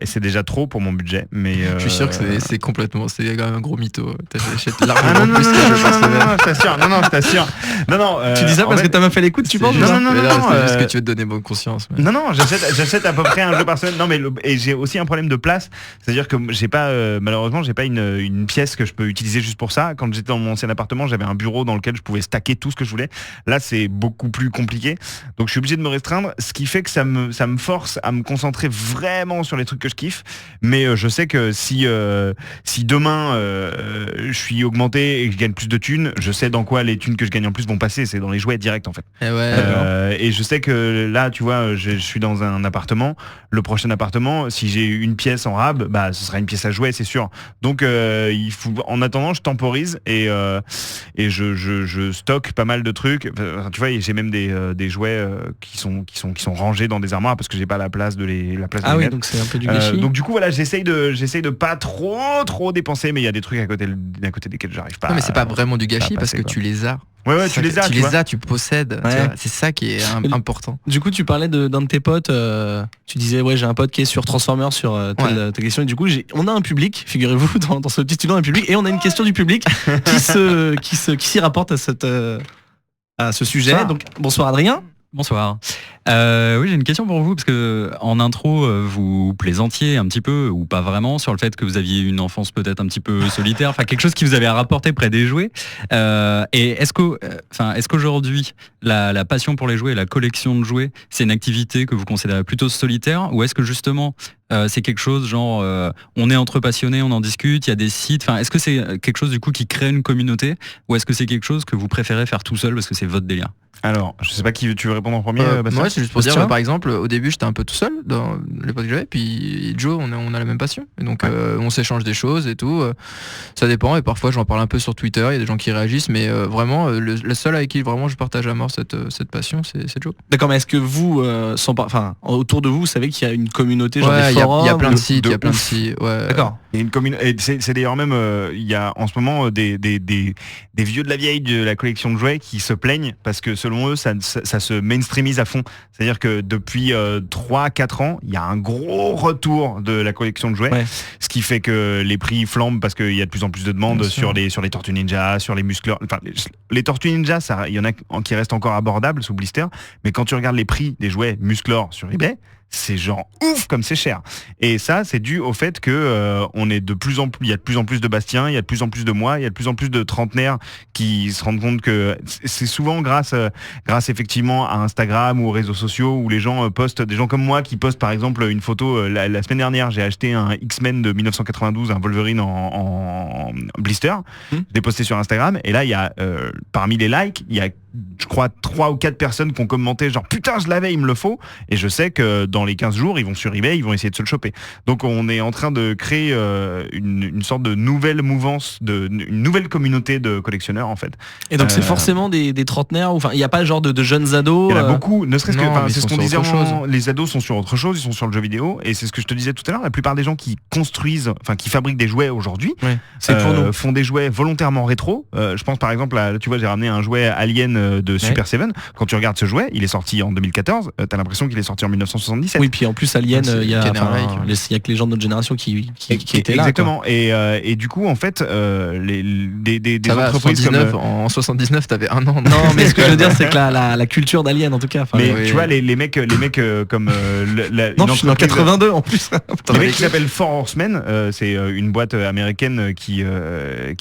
Et c'est déjà trop pour mon budget, mais je suis sûr que c'est complètement, c'est quand même un gros mytho. T'achètes non, largement plus que je t'assure. Non, je t'assure. Non, tu dis ça parce que t'as même fait l'écoute, tu penses? Non, c'est juste que tu veux te donner bonne conscience. Mais... Non, j'achète à peu près un jeu par semaine. Non, mais et j'ai aussi un problème de place, c'est-à-dire que j'ai pas, malheureusement, j'ai pas une pièce que je peux utiliser juste pour ça. Quand j'étais dans mon ancien appartement, j'avais un bureau dans lequel je pouvais stacker tout ce que je voulais. Là, c'est beaucoup plus compliqué, donc je suis obligé de me restreindre, ce qui fait que ça me force à me concentrer vraiment sur les trucs que je kiffe, mais je sais que si demain je suis augmenté et que je gagne plus de thunes, je sais dans quoi les thunes que je gagne en plus vont passer, c'est dans les jouets directs en fait. Et Et je sais que là, tu vois, je suis dans un appartement. Le prochain appartement, si j'ai une pièce en rab, bah ce sera une pièce à jouer, c'est sûr. Donc il faut, en attendant, je temporise et je stocke pas mal de trucs. Enfin, tu vois, j'ai même des jouets qui sont rangés dans des armoires parce que j'ai pas la place de les mettre. Donc c'est un peu du gâchis. Donc du coup voilà, j'essaye de pas trop dépenser, mais il y a des trucs à côté desquels j'arrive pas. Non, mais c'est pas vraiment du gâchis pas parce passer, que quoi. tu les as. Ouais, tu les as. Tu possèdes. Ouais. Tu vois, c'est ça qui est important. Du coup, tu parlais d'un de tes potes. Tu disais, ouais, j'ai un pote qui est sur Transformers sur telle question. Et du coup, on a un public, figurez-vous, dans ce petit studio, un public, et on a une question du public qui s'y rapporte à ce sujet. Bonsoir. Donc, bonsoir Adrien. Bonsoir. Oui, j'ai une question pour vous, parce que en intro, vous plaisantiez un petit peu, ou pas vraiment, sur le fait que vous aviez une enfance peut-être un petit peu solitaire, enfin quelque chose qui vous avait rapporté près des jouets. Et est-ce qu'aujourd'hui, la passion pour les jouets et la collection de jouets, c'est une activité que vous considérez plutôt solitaire, ou est-ce que justement c'est quelque chose genre on est entre passionnés, on en discute, il y a des sites, enfin est-ce que c'est quelque chose du coup qui crée une communauté, ou est-ce que c'est quelque chose que vous préférez faire tout seul parce que c'est votre délire? Alors, je sais pas qui tu veux répondre en premier. Bastien. Moi, c'est juste pour dire, Bastien par exemple, au début, j'étais un peu tout seul dans les potes que j'avais, puis Joe, on a la même passion. Et donc, on s'échange des choses et tout. Ça dépend, et parfois, j'en parle un peu sur Twitter, il y a des gens qui réagissent, mais vraiment, le seul avec qui vraiment je partage à mort cette passion, c'est Joe. D'accord, mais est-ce que vous, autour de vous, vous savez qu'il y a une communauté, genre des il y forums a plein de ou- sites, il y a plein de ouf. sites. Ouais. D'accord. Il y a une commune, et c'est d'ailleurs même, il y a en ce moment des vieux de la vieille de la collection de jouets qui se plaignent parce que selon eux, ça se mainstreamise à fond. C'est-à-dire que depuis 3-4 ans, il y a un gros retour de la collection de jouets, ce qui fait que les prix flambent parce qu'il y a de plus en plus de demandes sur les Tortues Ninja, sur les muscleurs. Enfin, les Tortues Ninja, il y en a qui restent encore abordables sous blister, mais quand tu regardes les prix des jouets muscleurs sur eBay, c'est genre ouf comme c'est cher. Et ça, c'est dû au fait que on est il y a de plus en plus de Bastien, il y a de plus en plus de moi, il y a de plus en plus de trentenaires qui se rendent compte que c'est souvent grâce effectivement à Instagram ou aux réseaux sociaux où les gens postent, des gens comme moi qui postent par exemple une photo. La semaine dernière, j'ai acheté un X-Men de 1992, un Wolverine en blister. Je l'ai posté sur Instagram et là il y a parmi les likes, il y a je crois 3 ou 4 personnes qui ont commenté genre putain je l'avais, il me le faut, et je sais que dans les 15 jours ils vont sur eBay, ils vont essayer de se le choper. Donc on est en train de créer une sorte de nouvelle mouvance, une nouvelle communauté de collectionneurs en fait. Et donc c'est forcément des trentenaires, enfin il n'y a pas genre de jeunes ados. Il y en a beaucoup, ne serait-ce que, Non, mais c'est ils ce sont qu'on sur disait, autre chose. les ados sont sur autre chose, ils sont sur le jeu vidéo, et c'est ce que je te disais tout à l'heure, la plupart des gens qui construisent, enfin qui fabriquent des jouets aujourd'hui, c'est pour nous. font des jouets volontairement rétro. Je pense par exemple à, tu vois, j'ai ramené un jouet Alien de Super Seven. Quand tu regardes ce jouet, il est sorti en 2014, t'as l'impression qu'il est sorti en 1977. Oui, puis en plus Alien, C'est il y a Kennerlake. que les gens de notre génération qui étaient là. Exactement. Et du coup, en fait, des Ça va, entreprises 79, comme en 79, t'avais un an. Non, mais ce que je veux dire, c'est que la culture d'Alien, en tout cas. mais oui. tu vois les mecs comme Non, une je suis en entreprise- 82 en plus. Le mec qui s'appelle Four Horsemen, c'est une boîte américaine qui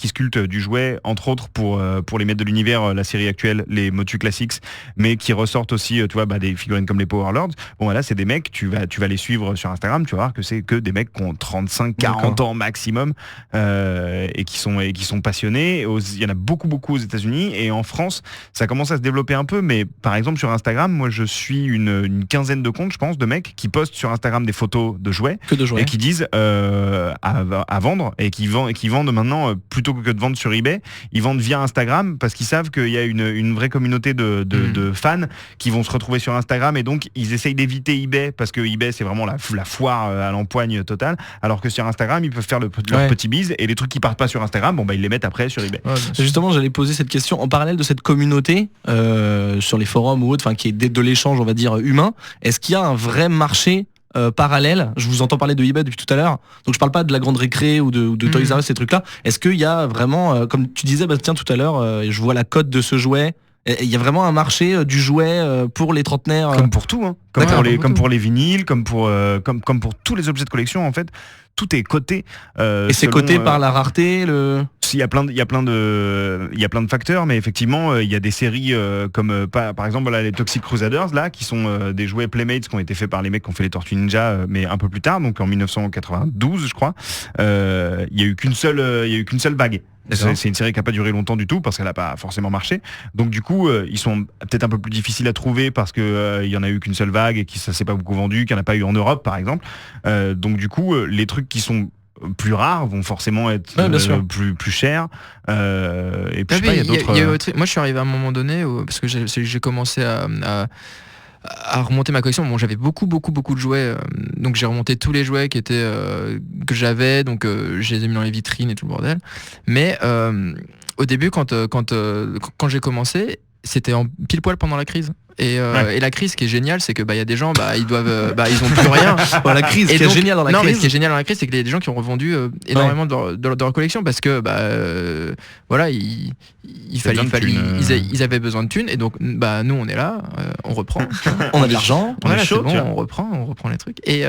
sculpte du jouet, entre autres pour les maîtres de l'univers, la série actuelle, les Motu Classics, mais qui ressortent aussi, tu vois, des figurines comme les Power Lords. Bon voilà, c'est des mecs, tu vas les suivre sur Instagram, tu vas voir que c'est que des mecs qui ont 35-40 ans maximum et qui sont passionnés. Il y en a beaucoup aux États-Unis, et en France, ça commence à se développer un peu, mais par exemple sur Instagram, moi je suis une quinzaine de comptes, je pense, de mecs qui postent sur Instagram des photos de jouets. Que de jouets. Et qui disent à vendre, et qui vendent maintenant, plutôt que de vendre sur eBay, ils vendent via Instagram parce qu'ils savent qu'il y a une vraie communauté de fans qui vont se retrouver sur Instagram, et donc ils essayent d'éviter eBay parce que eBay c'est vraiment la foire à l'empoigne totale, alors que sur Instagram ils peuvent faire leur petit bise, et les trucs qui partent pas sur Instagram, bon bah ils les mettent après sur eBay. Justement, j'allais poser cette question en parallèle de cette communauté sur les forums ou autres, enfin qui est de l'échange, on va dire, humain. Est-ce qu'il y a un vrai marché parallèle? Je vous entends parler de eBay depuis tout à l'heure, donc je parle pas de la grande récré ou de Toys R Us, ces trucs-là. Est-ce qu'il y a vraiment, comme tu disais Bastien tout à l'heure, je vois la cote de ce jouet. Il y a vraiment un marché du jouet pour les trentenaires. Comme pour tout, hein. Comme pour les vinyles, comme pour tous les objets de collection en fait. Tout est coté. Et c'est coté par la rareté, Il y a plein de facteurs, mais effectivement, il y a des séries comme par exemple là, les Toxic Crusaders là, qui sont des jouets Playmates qui ont été faits par les mecs qui ont fait les Tortues Ninja, mais un peu plus tard, donc en 1992, je crois. Il y a eu qu'une seule vague. D'accord. C'est une série qui a pas duré longtemps du tout parce qu'elle a pas forcément marché. Donc du coup, ils sont peut-être un peu plus difficiles à trouver parce que il y en a eu qu'une seule vague et que ça s'est pas beaucoup vendu, qu'il n'y en a pas eu en Europe par exemple. Donc du coup, les trucs qui sont plus rares vont forcément être bien sûr. plus chers. Et puis je sais pas, il y a d'autres. Moi, je suis arrivé à un moment donné parce que j'ai commencé à remonter ma collection. Bon, j'avais beaucoup de jouets, donc j'ai remonté tous les jouets qui étaient que j'avais, donc je les ai mis dans les vitrines et tout le bordel. Mais au début, quand j'ai commencé, c'était pile poil pendant la crise. Et la crise, ce qui est génial, c'est que y a des gens, ils doivent, ils ont plus rien. La crise, Et ce qui est donc- génial dans la non, mais ce crise. qui est génial dans la crise, c'est qu'il y a des gens qui ont revendu énormément de leur collection parce que voilà, il fallait, besoin de thunes, ils avaient besoin de thunes et donc nous on est là, on reprend. On a de l'argent. On est Voilà, chaud, c'est bon, tu vois. on reprend les trucs. Et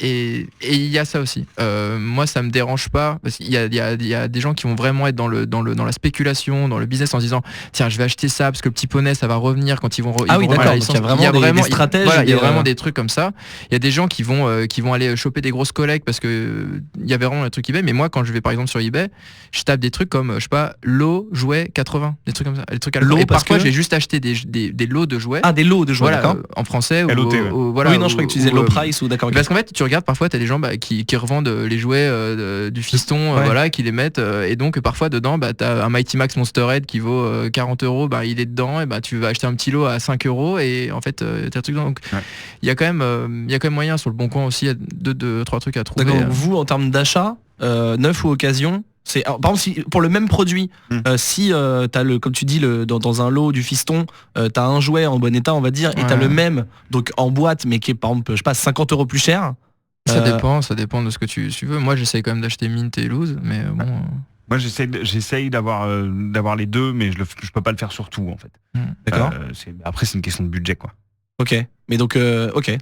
il y a ça aussi. Moi, ça me dérange pas parce qu'il y a des gens qui vont vraiment être dans la spéculation, dans le business en se disant tiens, je vais acheter ça parce que le petit poney, ça va revenir quand ils vont. Ah oui, ils vont d'accord. remettre Donc, il y a la licence. vraiment des stratèges. Voilà, il y a des, vraiment des trucs comme ça. Il y a des gens qui vont aller choper des grosses collectes parce que il y avait vraiment des trucs eBay. Mais moi, quand je vais par exemple sur eBay, je tape des trucs comme je sais pas, lot jouets 80, des trucs comme ça, des trucs à Lot, et parce parfois que- je vais juste acheter des lots de jouets. Ah, des lots de jouets, Voilà, d'accord. en français LOT, ouais. voilà, Oui, non, je croyais que tu disais low price ou d'accord. ok. parce qu'en fait, tu regardes parfois, tu as des gens qui revendent les jouets du fiston, Ouais. voilà, qui les mettent. Et donc, parfois, dedans, tu as un Mighty Max Monster Head qui vaut 40 €, il est dedans, et tu vas acheter un petit lot à 5 €, et en fait, tu as un truc dedans. Donc, Ouais. il y a quand même moyen sur le bon coin aussi, il y a deux, trois trucs à trouver. D'accord. Donc, vous, en termes d'achat, neuf ou occasion, alors, par exemple, pour le même produit, si t'as comme tu dis, dans un lot du fiston, t'as un jouet en bon état, on va dire, et t'as Ouais. le même, donc en boîte, mais qui est par exemple, je sais pas, 50 € plus cher. Ça dépend de ce que tu veux. Moi, j'essaye quand même d'acheter mint et loose, mais bon. Moi, j'essaye d'avoir les deux, mais je peux pas le faire sur tout en fait. D'accord. Après, c'est une question de budget quoi. Ok. Mais donc, ok.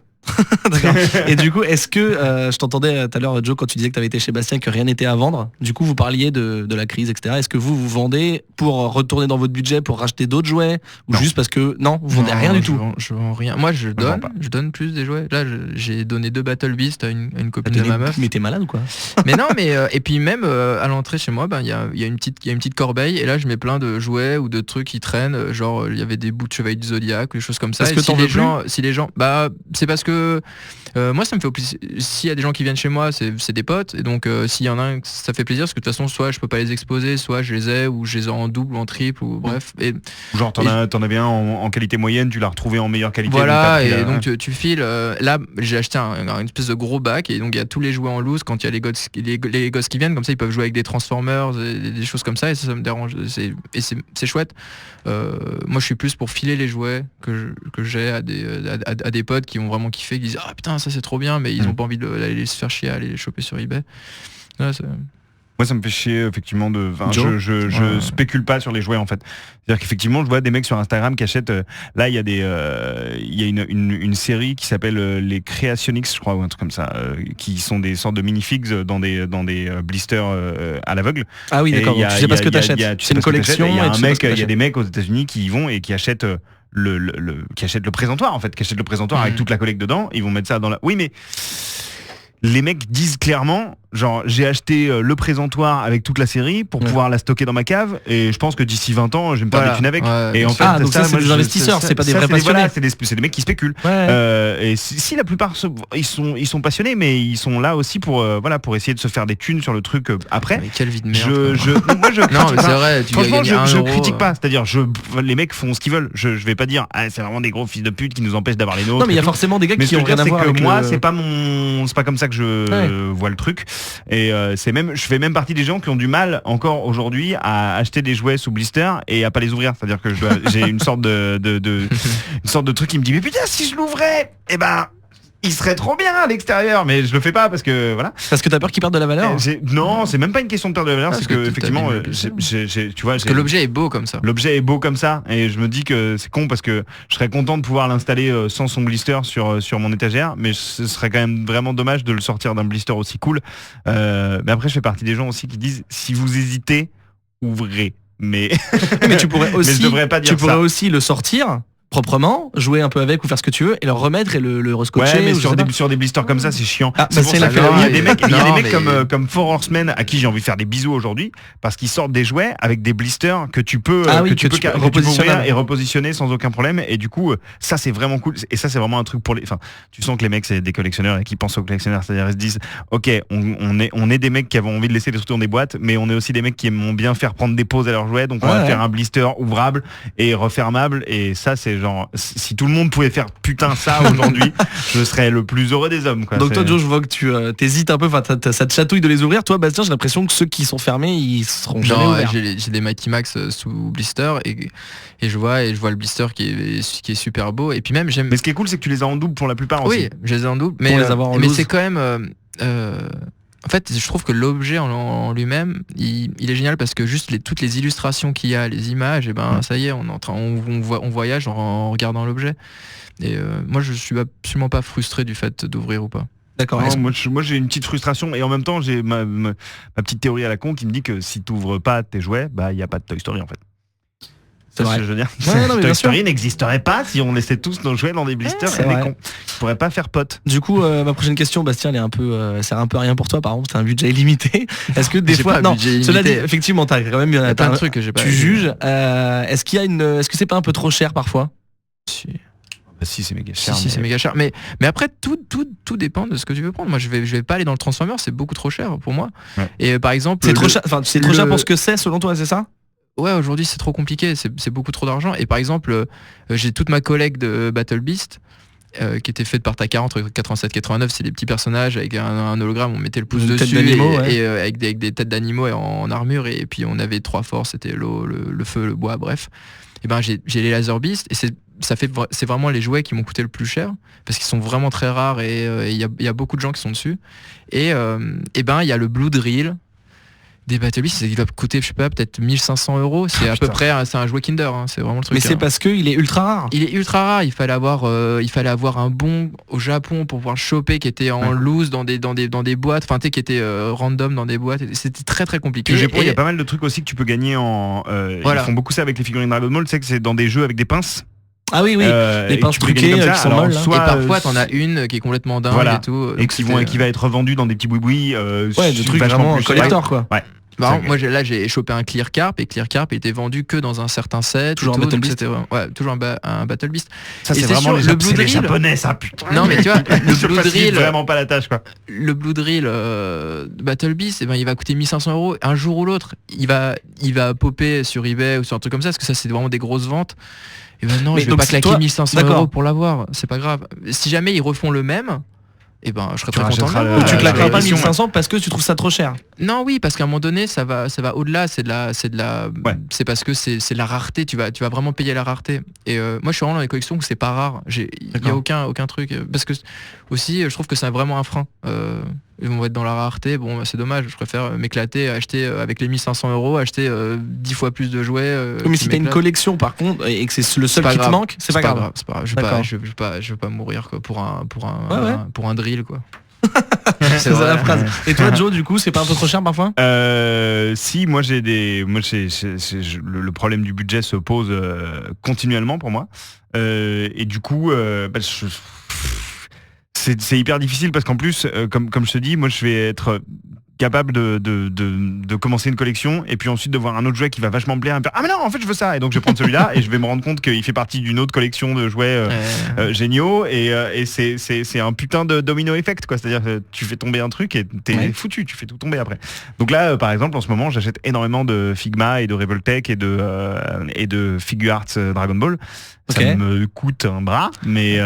D'accord. Et du coup, est-ce que je t'entendais tout à l'heure, Joe, quand tu disais que tu avais été chez Bastien, que rien n'était à vendre. Du coup, vous parliez de la crise, etc. Est-ce que vous vendez pour retourner dans votre budget, pour racheter d'autres jouets, ou Non. juste parce que non, vous vendez rien du tout. Je vends rien. Moi, je vends pas. donne plus des jouets. Là, j'ai donné 2 Battle Beast à une copine de Mais ma meuf. t'es malade ou quoi? Mais non, et puis même à l'entrée chez moi, il y a une petite corbeille et là je mets plein de jouets ou de trucs qui traînent, genre il y avait des bouts de Chevalier du Zodiac, des choses comme ça. Parce Et que si t'en les veux gens, c'est parce que moi ça me fait plaisir. S'il y a des gens qui viennent chez moi, c'est des potes et donc s'il y en a un, ça fait plaisir parce que de toute façon soit je peux pas les exposer, soit je les ai ou je les ai en double ou en triple ou bref. Et Genre t'en avais un en qualité moyenne, tu l'as retrouvé en meilleure qualité. voilà, donc t'as et pris, donc tu files. Là, j'ai acheté une espèce de gros bac et donc il y a tous les jouets en loose quand il y a les gosses qui viennent, comme ça ils peuvent jouer avec des Transformers, des choses comme ça, et ça me dérange. C'est chouette. Moi, je suis plus pour filer les jouets que j'ai à des potes qui ont vraiment kiffé, qui disent ah putain ça c'est trop bien, mais ils ont pas envie d'aller se faire chier à aller les choper sur eBay. Là, Moi, ça me fait chier effectivement Joe je spécule pas sur les jouets en fait. C'est-à-dire qu'effectivement, je vois des mecs sur Instagram qui achètent. Là, il y a une série qui s'appelle les Creationix, je crois, ou un truc comme ça, qui sont des sortes de minifigs dans des blisters à l'aveugle. Ah oui, Et d'accord. il y Donc a- tu sais pas ce que il y a- t'achètes. il y a- tu C'est sais une pas ce que t'achètes, collection. et Il y a et un tu sais pas mec, ce que il y a t'achètes. des mecs aux États-Unis qui y vont et qui achètent qui achètent le présentoir en fait, qui achètent le présentoir avec toute la collecte dedans. Ils vont mettre ça dans la. Oui, mais les mecs disent clairement, genre j'ai acheté le présentoir avec toute la série pour pouvoir la stocker dans ma cave et je pense que d'ici 20 ans je vais me faire Voilà. des thunes avec. Ouais, Et en fait, Ah, donc ça, c'est moi, des investisseurs, c'est pas des ça, vrais c'est passionnés. voilà, c'est des mecs qui spéculent. Ouais. Et si la plupart ils sont passionnés, mais ils sont là aussi pour pour essayer de se faire des thunes sur le truc après. mais quelle vie de merde. Moi je Non, critique mais c'est pas. vrai. Tu Franchement, gagnes 1 je euro, critique pas. C'est-à-dire, les mecs font ce qu'ils veulent. Je vais pas dire, ah, c'est vraiment des gros fils de pute qui nous empêchent d'avoir les nôtres. Non, mais il y a et tout. forcément des gars Mais qui ce que ont je veux rien à dire, voir c'est avec que moi, le- c'est pas comme ça que je vois le truc. Et je fais même partie des gens qui ont du mal encore aujourd'hui à acheter des jouets sous blister et à pas les ouvrir. C'est-à-dire que j'ai une sorte une sorte de truc qui me dit, mais putain, si je l'ouvrais, eh ben, il serait trop bien à l'extérieur, mais je le fais pas parce que voilà. Parce que t'as peur qu'ils perdent de la valeur. Non, c'est même pas une question de perdre de la valeur, Ah, c'est parce que que tout effectivement, abîme le plaisir. tu vois, Parce que l'objet est beau comme ça. l'objet est beau comme ça et je me dis que c'est con parce que je serais content de pouvoir l'installer sans son blister sur mon étagère, mais ce serait quand même vraiment dommage de le sortir d'un blister aussi cool. Mais après, je fais partie des gens aussi qui disent, si vous hésitez, ouvrez. Mais Mais tu pourrais mais je aussi, devrais pas dire tu pourrais ça. aussi le sortir proprement, jouer un peu avec ou faire ce que tu veux et le remettre et le rescotcher. Ouais, mais ou je sais pas. sur des blisters comme ça, c'est chiant. Ah, C'est bah, pour c'est ça la que il y a des mecs, mais- comme Four Horsemen à qui j'ai envie de faire des bisous aujourd'hui parce qu'ils sortent des jouets avec des blisters que tu peux Ah oui, que tu peux repositionner. ouvrir et repositionner sans aucun problème et du coup ça c'est vraiment cool et ça c'est vraiment un truc pour les enfin tu sens que les mecs c'est des collectionneurs et qui pensent aux collectionneurs, c'est-à-dire ils se disent OK, on est des mecs qui avons envie de laisser des trucs dans des boîtes mais on est aussi des mecs qui aiment bien faire prendre des pauses à leurs jouets donc on va faire un blister ouvrable et refermable et ça c'est genre si tout le monde pouvait faire putain ça aujourd'hui je serais le plus heureux des hommes quoi. Donc toi C'est- Joe, je vois que tu t'hésites un peu, enfin ça te chatouille de les ouvrir. Toi Bastien, j'ai l'impression que ceux qui sont fermés, ils seront jamais Non, ouverts. j'ai des Mighty Max sous blister et je vois le blister qui est super beau et puis même j'aime. Mais ce qui est cool, c'est que tu les as en double pour la plupart aussi. Oui, je les ai en double, mais les avoir en mais loose. c'est quand même. En fait, je trouve que l'objet en lui-même, il est génial parce que juste toutes les illustrations qu'il y a, les images, et ben ça y est, on voyage en regardant l'objet. Et moi, je suis absolument pas frustré du fait d'ouvrir ou pas. D'accord. Non, moi j'ai une petite frustration et en même temps j'ai ma petite théorie à la con qui me dit que si tu ouvres pas tes jouets, bah il y a pas de Toy Story en fait. C'est Ça, vrai. je veux dire. Ouais, non, mais bien Toy sûr. Story n'existerait pas si on laissait tous nos jouets dans des blisters. c'est C'est des vrai. cons. Ils pourraient pas faire pote. Du coup, ma prochaine question, Bastien, elle est un peu, sert un peu à rien pour toi. Par exemple, t'as un budget illimité. Est-ce que des J'ai fois, pas un non, budget cela dit, illimité. effectivement, t'as quand même Il y a plein de t'as- trucs que j'ai pas. tu juges. Est-ce qu'il y a est-ce que c'est pas un peu trop cher parfois? Si. Bah, si c'est méga cher. Si, c'est méga cher. Mais après, tout dépend de ce que tu veux prendre. Moi, je vais pas aller dans le Transformer, c'est beaucoup trop cher pour moi. Ouais. Et par exemple, C'est trop cher. Enfin, c'est trop le- cher pour ce que c'est, selon toi, c'est ça? Ouais, aujourd'hui c'est trop compliqué, c'est beaucoup trop d'argent. Et par exemple, j'ai toute ma collecte de Battle Beast qui était faite par Takara entre 87 et 89. C'est des petits personnages avec un hologramme, on mettait le pouce Une tête dessus d'animaux, et, ouais. et, avec des têtes d'animaux et en armure. Et puis on avait 3 forces, c'était l'eau, le feu, le bois, bref. Et ben j'ai les Laser Beast et c'est vraiment les jouets qui m'ont coûté le plus cher parce qu'ils sont vraiment très rares et il y a beaucoup de gens qui sont dessus. Et ben il y a le Blue Drill des Battle Beasts, il va coûter, je sais pas, peut-être 1500 €. C'est à peu près, c'est un jouet Kinder, hein, c'est vraiment le truc. Mais c'est parce qu'il est ultra rare. Il est ultra rare, il fallait avoir un bon au Japon pour pouvoir le choper qui était en loose dans des boîtes, enfin tu sais, qui était random dans des boîtes. C'était très très compliqué. Au Japon, il y Et- a pas mal de trucs aussi que tu peux gagner en. Voilà. Ils font beaucoup ça avec les figurines Dragon Ball, tu sais que c'est dans des jeux avec des pinces. Ah oui, oui. Et Les que pinces tu peux gagner truquées comme ça. qui sont Alors, molles, là. et soit, parfois t'en as une qui est complètement dingue voilà. et tout. et qui va être revendu dans des petits boui-boui. Ouais, de trucs vachement vraiment plus chers. collector, quoi. Par exemple, moi là j'ai chopé un Clear Carp et Clear Carp était vendu que dans un certain set. Toujours et un tout, Battle donc Beast. c'était un Battle Beast. Ça Et c'est c'est vraiment sûr, les, le Blue c'est les Drill- japonais ça putain. Non mais tu vois, le Je Blue facilite Drill, vraiment pas la tâche quoi. le Blue Drill Battle Beast, eh ben, il va coûter 1500 €. Un jour ou l'autre, il va popper sur eBay ou sur un truc comme ça, parce que ça, c'est vraiment des grosses ventes. Et ben non, Mais je vais donc, pas c'est claquer toi- 1500 d'accord. € pour l'avoir. C'est pas grave. Si jamais ils refont le même, et ben, je serais Tu très content de rachèteras l'avoir. le- Tu la claqueras pas réédition, 1500 parce que tu trouves ça trop cher. Non, oui, parce qu'à un moment donné, ça va au-delà. C'est Ouais. c'est parce que c'est de la rareté. Tu vas vraiment payer la rareté. Et moi, je suis vraiment dans les collections où c'est pas rare. Il y a D'accord. aucun truc. Parce que aussi, je trouve que c'est vraiment un frein. On va être dans la rareté. Bon, c'est dommage. Je préfère m'éclater, acheter avec les 1500 €, acheter 10 fois plus de jouets. Mais qui si t'as une m'éclatent. collection par contre et que c'est le seul pas qui te grave. manque, c'est pas grave. C'est pas grave. D'accord. Je veux pas mourir quoi, pour un Ouais. pour un drill quoi. C'est ça la phrase. Et toi Joe, du coup, c'est pas un peu trop cher parfois? Si moi j'ai le problème du budget se pose continuellement pour moi et du coup c'est hyper difficile parce qu'en plus comme je te dis moi je vais être capable de commencer une collection et puis ensuite de voir un autre jouet qui va vachement me plaire et me dire, ah mais non en fait je veux ça et donc je vais prendre celui-là et je vais me rendre compte qu'il fait partie d'une autre collection de jouets géniaux et c'est un putain de domino effect quoi, c'est-à-dire que tu fais tomber un truc et t'es foutu, tu fais tout tomber après. Donc là par exemple en ce moment j'achète énormément de Figma et de Revoltech et de Figure Arts Dragon Ball. Ça Ok. me coûte un bras, mais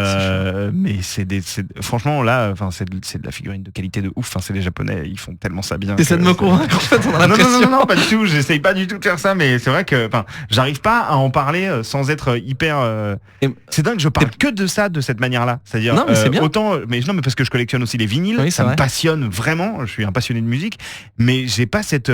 franchement là, enfin c'est de la figurine de qualité de ouf. Enfin c'est les Japonais, ils font tellement ça bien. T'essaies de me convaincre en fait, on a Non, l'impression. non, pas du tout. J'essaye pas du tout de faire ça, mais c'est vrai que, enfin, j'arrive pas à en parler sans être hyper. C'est dingue. Je parle que de ça de cette manière-là. C'est-à-dire Non, mais c'est bien. autant, mais non, mais parce que je collectionne aussi les vinyles. Oui, c'est ça me vrai. passionne vraiment. Je suis un passionné de musique, mais j'ai pas cet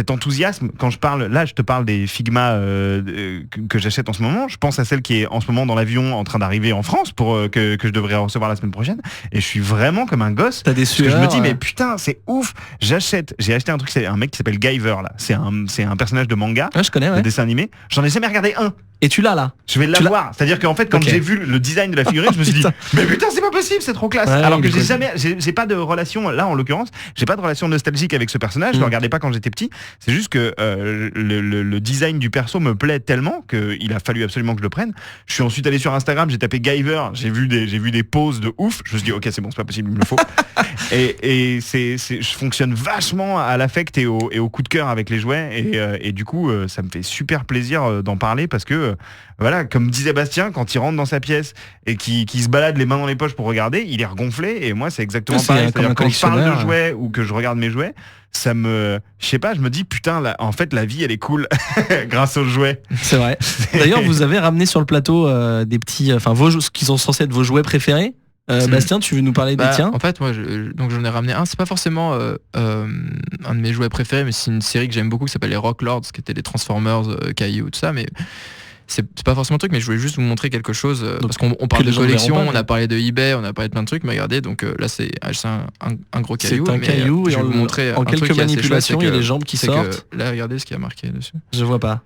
enthousiasme quand je parle. Là, je te parle des Figma que j'achète en ce moment. Je pense à celle qui est en ce moment dans l'avion en train d'arriver en France pour que je devrais recevoir la semaine prochaine. Et je suis vraiment comme un gosse. T'as des Parce que je me sueurs. dis mais putain c'est ouf, j'ai acheté un truc, c'est un mec qui s'appelle Guyver là, c'est un personnage de manga, Ouais, je connais, de ouais. dessin animé, j'en ai jamais regardé un. Et tu l'as là. Je vais Tu l'avoir. C'est-à-dire qu'en fait, quand Ok. j'ai vu le design de la figurine, je me suis dit, mais putain, c'est pas possible, c'est trop classe. Ouais, Alors que il est cool. j'ai pas de relation, là en l'occurrence, j'ai pas de relation nostalgique avec ce personnage, je le regardais pas quand j'étais petit. C'est juste que le design du perso me plaît tellement qu'il a fallu absolument que je le prenne. Je suis ensuite allé sur Instagram, j'ai tapé Guyver, j'ai vu des poses de ouf. Je me suis dit, ok, c'est bon, c'est pas possible, il me le faut. et je fonctionne vachement à l'affect et au coup de cœur avec les jouets. Et du coup, ça me fait super plaisir d'en parler parce que, voilà, comme disait Bastien, quand il rentre dans sa pièce et qu'il se balade les mains dans les poches pour regarder, il est regonflé. Et moi, c'est exactement C'est pareil. comme C'est-à-dire un quand je parle de collectionneur. jouets ou que je regarde mes jouets, ça me, je sais pas, je me dis putain, en fait, la vie, elle est cool grâce aux jouets. C'est vrai. D'ailleurs, vous avez ramené sur le plateau des petits, ce qui sont censés être vos jouets préférés. Bastien, tu veux nous parler des tiens? En fait, moi, donc j'en ai ramené un. C'est pas forcément un de mes jouets préférés, mais c'est une série que j'aime beaucoup qui s'appelle les Rock Lords, qui étaient les Transformers, Caillou, tout ça. Mais c'est pas forcément un truc, mais je voulais juste vous montrer quelque chose parce qu'on parle les de gens ne collection, verront pas, on a parlé de eBay, on a parlé de plein de trucs. Mais regardez, donc là, c'est un gros caillou. C'est un mais, caillou je et vais vous montrer en un truc quelques qui est assez manipulations, chouette, il y a c'est les jambes qui c'est que sortent. là, regardez ce qu'il y a marqué dessus. Je vois pas.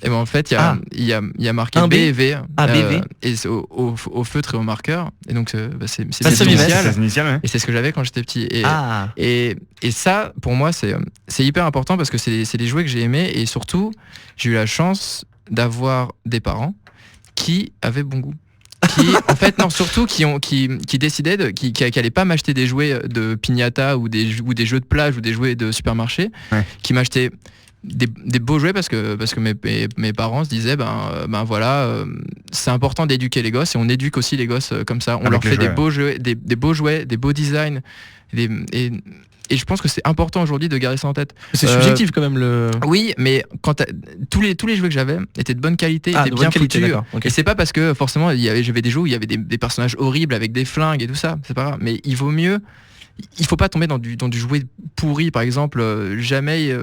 Et ben en fait, il y a marqué Un B B. et V. Ah, B et V. Et c'est au feutre et au marqueur. Et donc, c'est Ça, mes c'est initiales. Vives. C'est initial, ouais. Et c'est ce que j'avais quand j'étais petit. Ah. Et ça, pour moi, c'est hyper important parce que c'est des jouets que j'ai aimés. Et surtout, j'ai eu la chance d'avoir des parents qui avaient bon goût. Qui, en fait, non, surtout qui décidaient qui allaient pas m'acheter des jouets de piñata ou des jeux de plage ou des jouets de supermarché, qui m'achetaient des beaux jouets parce que mes parents se disaient ben voilà, c'est important d'éduquer les gosses et on éduque aussi les gosses comme ça. On Avec leur les fait jouets, des beaux jouets, des beaux jouets, des beaux designs. Et je pense que c'est important aujourd'hui de garder ça en tête. C'est subjectif quand même le. Oui, mais tous les jouets que j'avais étaient de bonne qualité, étaient de bien bonne qualité, foutus. d'accord, ok. Et c'est pas parce que forcément j'avais des jeux où il y avait des personnages horribles avec des flingues et tout ça, c'est pas grave. Mais il faut pas tomber dans du jouet pourri, par exemple. Jamais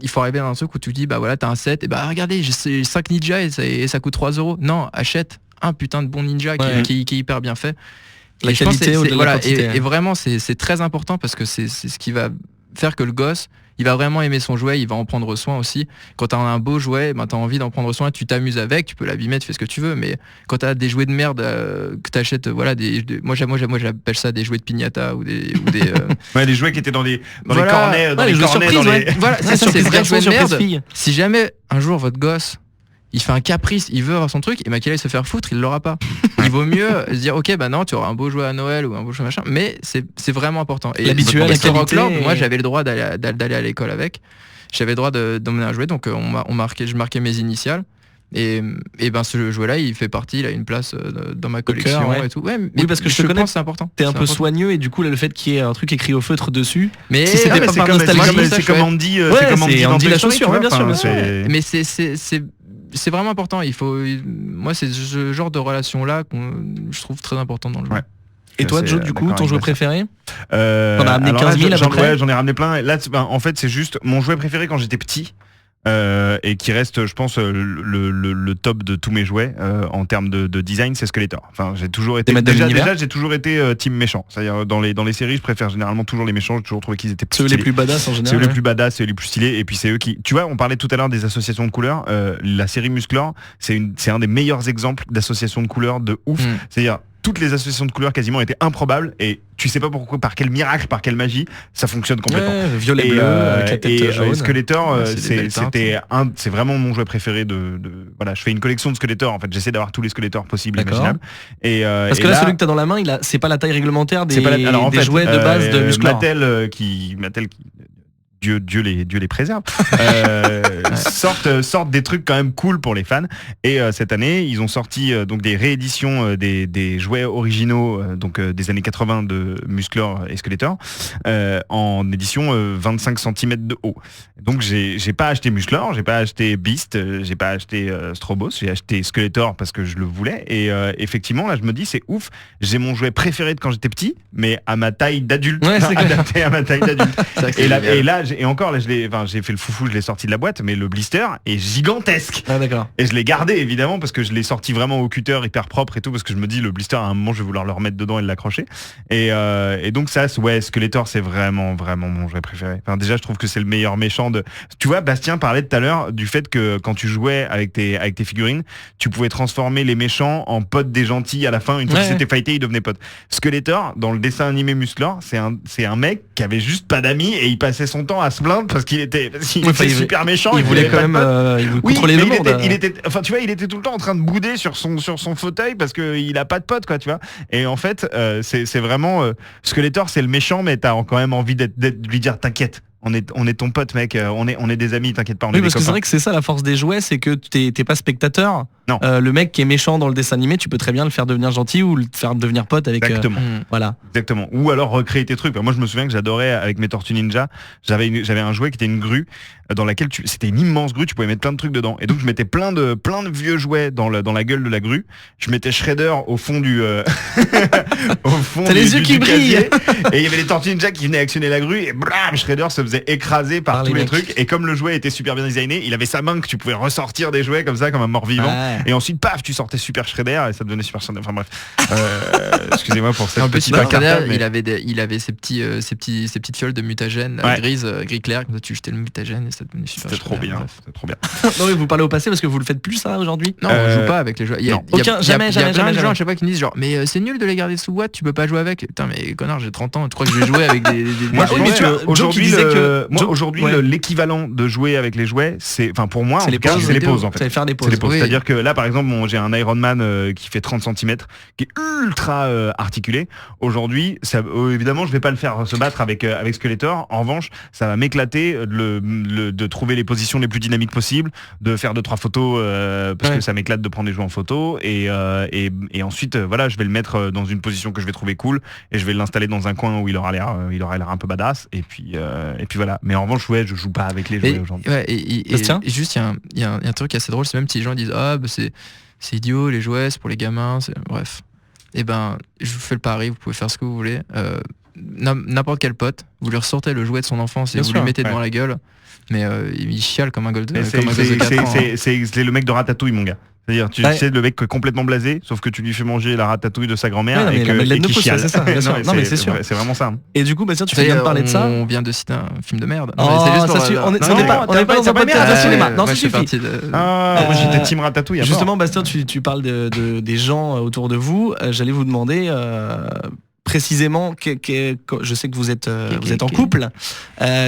il faut arriver dans un truc où tu dis bah voilà, t'as un set et bah regardez, j'ai 5 ninjas et ça coûte 3 €. Non, achète un putain de bon ninja qui est hyper bien fait. La Et je pense qualité que au-delà de la quantité. et vraiment c'est très important parce que c'est ce qui va faire que le gosse il va vraiment aimer son jouet, il va en prendre soin aussi. Quand t'as un beau jouet, ben t'as envie d'en prendre soin, tu t'amuses avec, tu peux l'abîmer, tu fais ce que tu veux, mais quand t'as des jouets de merde que t'achètes, voilà, moi j'appelle ça des jouets de piñata ou des Ouais, les jouets qui étaient dans les Voilà. cornets, dans Ouais, les les jeux cornets, surprises, dans les... ouais. voilà, ça c'est Surprise vrai garçon, jouet de surprise merde. fille. Si jamais un jour votre gosse il fait un caprice, il veut avoir son truc, et ben qu'il aille se faire foutre, il l'aura pas. Il vaut mieux se dire ok bah non, tu auras un beau jouet à Noël ou un beau jouet machin, mais c'est vraiment important. Et L'habituel, la ce Rock qualité Lord, et- moi j'avais le droit d'aller à l'école avec, j'avais le droit d'emmener un jouet, donc je marquais mes initiales. Et ben ce jouet là il fait partie, il a une place dans ma collection cœur, ouais. et tout. Ouais, mais Oui, parce que je te connais, pense que c'est important. T'es un C'est peu important. soigneux et du coup là, le fait qu'il y ait un truc écrit au feutre dessus. Mais Si c'était Ah, mais pas c'est par comme, nostalgie, ça, c'est comme chouette. Andy, Ouais, c'est comme c'est Andy dans Andy Toy la Story, chaussure, tu ouais, vois, bien sûr, enfin, bien sûr. c'est- Mais c'est vraiment important. Moi c'est ce genre de relation là je trouve très important dans le jeu. Ouais. Et toi, C'est, Joe, du coup, d'accord ton avec jouet Bastien. préféré? T'en as ramené 15 000 à peu près. J'en ai ramené plein. Et là, en fait, c'est juste mon jouet préféré quand j'étais petit. Et qui reste, je pense, le top de tous mes jouets en termes de design, c'est Skeletor. Enfin, j'ai toujours été Des maîtres de l'univers. déjà j'ai toujours été team méchant. C'est-à-dire dans les séries, je préfère généralement toujours les méchants. J'ai toujours trouvé qu'ils étaient plus Ceux les stylés. plus badass en C'est eux général. les plus badass, c'est eux les plus stylés, et puis c'est eux qui... Tu vois, on parlait tout à l'heure des associations de couleurs, la série Musclor, c'est un des meilleurs exemples d'associations de couleurs de ouf. Mm. C'est-à-dire, toutes les associations de couleurs quasiment étaient improbables, et tu sais pas pourquoi, par quel miracle, par quelle magie, ça fonctionne complètement. Ouais, violet Et, bleu avec la tête et jaune. Skeletor, Ouais, c'est des belles teintes. c'est vraiment mon jouet préféré voilà, je fais une collection de Skeletor, en fait, j'essaie d'avoir tous les Skeletors possibles, D'accord. imaginables. Et, Parce et que là, celui que t'as dans la main, c'est pas la taille réglementaire des, c'est pas alors, en des fait, jouets de base de Musclor. Mattel qui Dieu les préserve, sortent des trucs quand même cool pour les fans. Et cette année, ils ont sorti donc des rééditions des jouets originaux des années 80 de Musclor et Skeletor en édition 25 cm de haut. Donc j'ai pas acheté Musclor, j'ai pas acheté Beast, j'ai pas acheté Strobos, j'ai acheté Skeletor parce que je le voulais. Et effectivement, là, je me dis, c'est ouf, j'ai mon jouet préféré de quand j'étais petit, mais à ma taille d'adulte, Ouais, c'est clair. adapté à ma taille d'adulte. C'est vrai que c'est Et génial. là, et encore là, j'ai fait le foufou, je l'ai sorti de la boîte, mais le blister est gigantesque. Ah d'accord. Et je l'ai gardé évidemment parce que je l'ai sorti vraiment au cutter hyper propre et tout, parce que je me dis le blister à un moment je vais vouloir le remettre dedans et l'accrocher. Et donc ça, ouais, Skeletor c'est vraiment mon jouet préféré. Enfin déjà je trouve que c'est le meilleur méchant de. Tu vois, Bastien parlait tout à l'heure du fait que quand tu jouais avec tes figurines, tu pouvais transformer les méchants en potes des gentils à la fin. Une fois qu'ils s'étaient fightés, ils devenaient potes. Skeletor dans le dessin animé Musclor, c'est un mec qui avait juste pas d'amis et il passait son temps à se plaindre parce qu'il était super méchant. Il voulait quand même il voulait contrôler le monde. Il était tout le temps en train de bouder sur son fauteuil parce qu'il a pas de potes, quoi, tu vois. Et en fait, c'est vraiment Skeletor, c'est le méchant, mais t'as quand même envie de lui dire t'inquiète. On est ton pote, mec. On est des amis, t'inquiète pas. On est des parce que copains. c'est vrai que c'est ça la force des jouets, c'est que t'es pas spectateur. Non. Le mec qui est méchant dans le dessin animé, tu peux très bien le faire devenir gentil ou le faire devenir pote avec. Exactement. Voilà. Exactement. Ou alors recréer tes trucs. Moi, je me souviens que j'adorais avec mes Tortues Ninja. J'avais un jouet qui était une grue dans laquelle c'était une immense grue. Tu pouvais mettre plein de trucs dedans. Et donc je mettais plein de vieux jouets dans la gueule de la grue. Je mettais Shredder au fond du au fond. T'as les yeux qui brillent. Et il y avait les Tortues Ninja qui venaient actionner la grue et blam, Shredder se faisait écraser par tous les trucs. Et comme le jouet était super bien designé, il avait sa main que tu pouvais ressortir des jouets comme ça, comme un mort-vivant. Ouais. Et ensuite, paf, tu sortais Super Shredder et ça devenait Super Shredder. Enfin bref. Excusez-moi pour cette En plus, petite Super aparté, Shredder, mais- il avait ces petites fioles de mutagène Ouais. gris clair, comme ça tu jetais le mutagène et ça devenait Super C'était trop Shredder, bien. bref. C'était trop bien. Non mais vous parlez au passé parce que vous le faites plus ça aujourd'hui. Non, on joue pas avec les jouets. Il y a non. Jamais, plein jamais, de gens jamais. à chaque fois qui me disent genre mais c'est nul de les garder sous boîte, tu peux pas jouer avec. Putain mais connard, j'ai 30 ans, tu crois que je vais jouer avec des Moi, oui, mais tu vois, Joe qui disait que- Joe- aujourd'hui, ouais. l'équivalent de jouer avec les jouets, c'est, enfin, pour moi, en C'est les tout cas, pauses c'est les vidéo. pauses, en fait. Vous allez faire des pauses. C'est les pauses. Oui. C'est-à-dire que là, par exemple, j'ai un Iron Man qui fait 30 cm, qui est ultra articulé. Aujourd'hui, évidemment, je vais pas le faire se battre avec Skeletor. En revanche, ça va m'éclater de trouver les positions les plus dynamiques possibles, de faire 2-3 photos parce que ça m'éclate de prendre des jouets en photo et ensuite, voilà, je vais le mettre dans une position que je vais trouver cool et je vais l'installer dans un coin où il aura l'air un peu badass et puis voilà. Mais en revanche, ouais, je joue pas avec les jouets aujourd'hui. Ouais, et juste il y a un truc assez drôle, c'est même si les gens disent ah bah c'est idiot les jouets, c'est pour les gamins, bref. Et ben je vous fais le pari, vous pouvez faire ce que vous voulez. N'importe quel pote, vous lui ressortez le jouet de son enfance et Bien vous sûr, lui mettez devant ouais. la gueule, mais il chiale comme un gosse de Mais 4 ans. c'est le mec de Ratatouille, mon gars. C'est-à-dire, tu sais, le mec complètement blasé, sauf que tu lui fais manger la ratatouille de sa grand-mère Ouais, non, mais la Madeleine de qu'il Proust, chiale. c'est ça, bien sûr. Non, mais c'est sûr. C'est vraiment ça. Hein. Et du coup, Bastien, tu fais bien de parler de ça. On vient de citer un film de merde. Oh, Non, mais c'est juste pour, ça suffit. On n'est non, pas t'as dans un pas podcast bien, de cinéma. Non, moi, ça je fais suffit. partie de- Moi j'étais team Ratatouille. à mort. Justement, Bastien, tu parles des gens autour de vous. J'allais vous demander précisément, je sais que vous êtes en couple.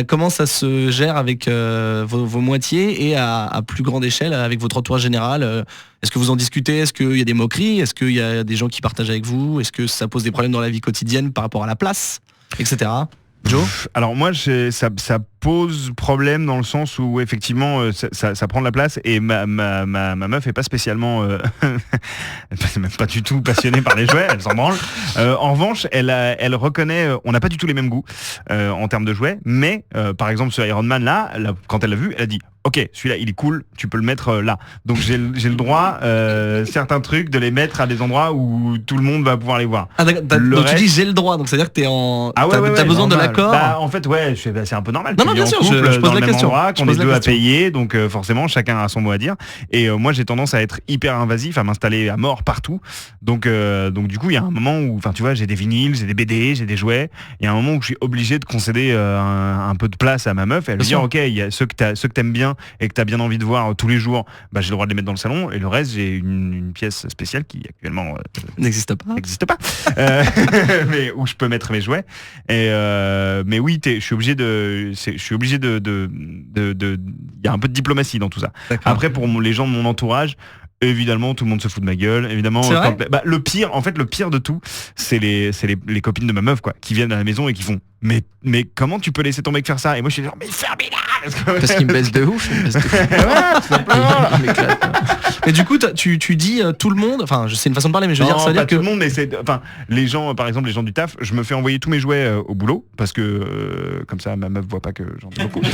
Comment ça se gère avec vos moitiés et à plus grande échelle avec votre entourage général Est-ce que vous en discutez? Est-ce qu'il y a des moqueries? Est-ce qu'il y a des gens qui partagent avec vous? Est-ce que ça pose des problèmes dans la vie quotidienne par rapport à la place, etc. Joe? Alors moi, ça pose problème dans le sens où effectivement ça prend de la place et ma meuf est pas spécialement c'est même pas du tout passionnée par les jouets, elle s'en branle. En revanche, elle reconnaît, on n'a pas du tout les mêmes goûts en termes de jouets, mais par exemple ce Iron Man là, quand elle l'a vu, elle a dit ok, celui-là il est cool, tu peux le mettre là. Donc j'ai le droit certains trucs de les mettre à des endroits où tout le monde va pouvoir les voir. Ah, d'accord. Donc tu dis j'ai le droit, donc c'est à dire que t'es en t'as besoin de normal. l'accord. Bah, en fait ouais, c'est un peu normal. Non, bien en sûr, couple, je pose dans la le même question. endroit, Je qu'on pose est la deux à question. payer, donc forcément chacun a son mot à dire. Et moi j'ai tendance à être hyper invasif, à m'installer à mort partout. Donc du coup il y a un moment où, enfin tu vois, j'ai des vinyles, j'ai des BD, j'ai des jouets. Il y a un moment où je suis obligé de concéder un peu de place à ma meuf et elle me dire ok, il y a ceux que t'aimes bien et que t'as bien envie de voir tous les jours, bah j'ai le droit de les mettre dans le salon et le reste j'ai une pièce spéciale qui actuellement N'existe pas. n'existe pas, mais où je peux mettre mes jouets. Et mais oui, je suis obligé de, il y a un peu de diplomatie dans tout ça. D'accord. Après, pour les gens de mon entourage, évidemment, tout le monde se fout de ma gueule. Évidemment, C'est vrai le pire de tout, c'est les copines de ma meuf, quoi, qui viennent à la maison et qui font. Mais comment tu peux laisser ton mec faire ça? Et moi, je suis genre, mais fermez-la! Parce qu'il me baisse de ouf. Il me baisse de ouf. Voilà, tout simplement. Il m'éclate. Mais du coup, tu dis tout le monde. Enfin, c'est une façon de parler, mais je veux dire, Non, ça veut pas dire que tout le monde, mais les gens, par exemple, les gens du taf, je me fais envoyer tous mes jouets au boulot parce que comme ça, ma meuf voit pas que j'en ai beaucoup. oui,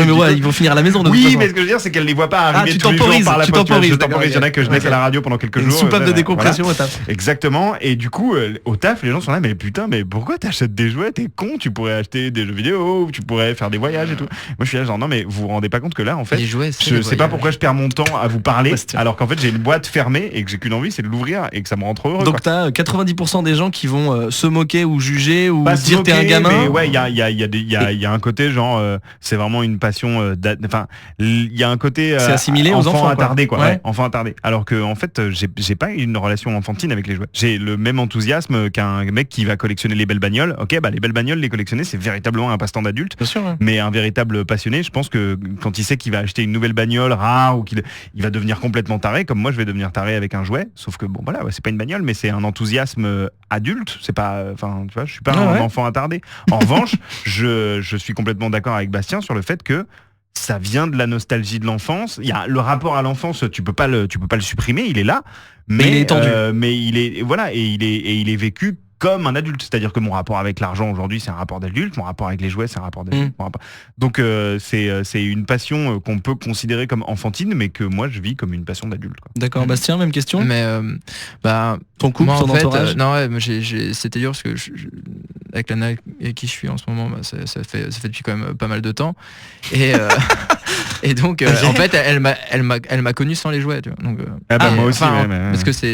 mais ouais, ils vont finir à la maison. De toute Oui, façon. mais ce que je veux dire, c'est qu'elle les voit pas arriver tu tous les jours temporises, par la tu poste. temporises, Je temporise, il y en a que je laisse ok. à la radio pendant quelques Une jours. soupape de Voilà. décompression au taf. Exactement. Et du coup, au taf, les gens sont là, mais putain, mais pourquoi t'achètes des jouets? jouets, t'es con, tu pourrais acheter des jeux vidéo, tu pourrais faire des voyages et tout. Moi je suis là genre non mais vous vous rendez pas compte que là en fait Les jouets, je sais pas pourquoi je perds mon temps à vous parler Bastien. alors qu'en fait j'ai une boîte fermée et que j'ai qu'une envie c'est de l'ouvrir et que ça me rend trop heureux. Donc t'as 90% des gens qui vont se moquer ou juger ou Pas dire se t'es un moquer, gamin. mais ouais, il y a un côté genre, c'est vraiment une passion. Enfin, il y a un côté C'est assimilé aux enfants, quoi. attardé, quoi. Ouais. Ouais, enfant attardé. Alors que en fait, j'ai pas une relation enfantine avec les jouets. J'ai le même enthousiasme qu'un mec qui va collectionner les belles bagnoles. Ok, bah les belles bagnoles, les collectionner, c'est véritablement un passe-temps d'adulte. Bien sûr. Ouais. Mais un véritable passionné, je pense que quand il sait qu'il va acheter une nouvelle bagnole rare ou qu'il va devenir complètement taré, comme moi je vais devenir taré avec un jouet. Sauf que bon voilà, ouais, c'est pas une bagnole, mais c'est un enthousiasme adulte. C'est pas, enfin, tu vois, je suis pas un enfant attardé. En revanche, je suis complètement d'accord avec Bastien sur le fait que ça vient de la nostalgie de l'enfance. Il y a le rapport à l'enfance, tu peux pas le supprimer, il est là, mais il est étendu. Mais il est voilà et il est vécu comme un adulte, c'est-à-dire que mon rapport avec l'argent aujourd'hui c'est un rapport d'adulte, mon rapport avec les jouets c'est un rapport d'adulte. Donc c'est une passion qu'on peut considérer comme enfantine, mais que moi je vis comme une passion d'adulte. Quoi. D'accord, Bastien, même question. Mais Ton couple, moi, en ton fait, entourage. non, ouais, c'était dur parce que avec la nana avec qui je suis en ce moment, ça fait depuis quand même pas mal de temps. Et, et donc, en fait, elle m'a connu sans les jouets. Tu vois. Donc, moi aussi, enfin, ouais. parce que ça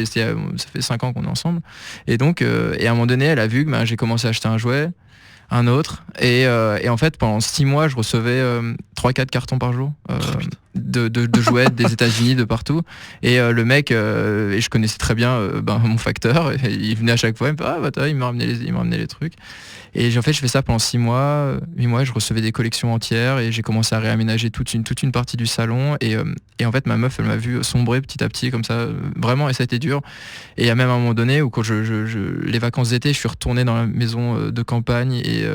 fait 5 ans qu'on est ensemble. Et donc, et à un moment donné, elle a vu que j'ai commencé à acheter un jouet, un autre, et en fait, pendant 6 mois, je recevais 3-4 cartons par jour. De jouets des États-Unis, de partout, et le mec et je connaissais très bien mon facteur, et il venait à chaque fois, il m'a ramené les trucs, et en fait je fais ça pendant 6 mois, 8 mois, je recevais des collections entières et j'ai commencé à réaménager toute une partie du salon, et en fait ma meuf elle m'a vu sombrer petit à petit comme ça, vraiment, et ça a été dur, et il y a même un moment donné où quand les vacances d'été, je suis retourné dans la maison de campagne, et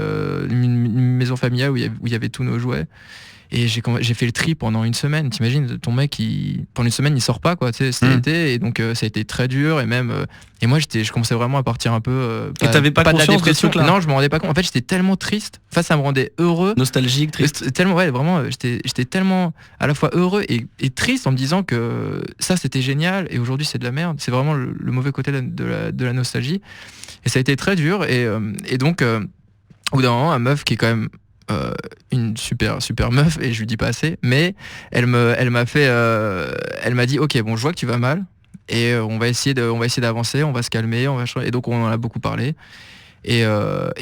une maison familiale où il y avait tous nos jouets. Et j'ai fait le tri pendant une semaine. T'imagines, ton mec, pendant une semaine, il sort pas, quoi. C'était l'été, et donc ça a été très dur. Et même, et moi, je commençais vraiment à partir un peu. Et t'avais pas de la conscience de ce dépression. truc-là? Non, je me rendais pas compte. En fait, j'étais tellement triste. Enfin, ça me rendait heureux. Nostalgique, triste. Tellement, ouais, vraiment, j'étais tellement à la fois heureux et triste en me disant que ça, c'était génial. Et aujourd'hui, c'est de la merde. C'est vraiment le mauvais côté de la nostalgie. Et ça a été très dur. Et donc, au bout d'un moment, une meuf qui est quand même une super meuf, et je lui dis pas assez, mais elle m'a dit ok, bon, je vois que tu vas mal, et on va essayer d'avancer, on va se calmer, et donc on en a beaucoup parlé. Et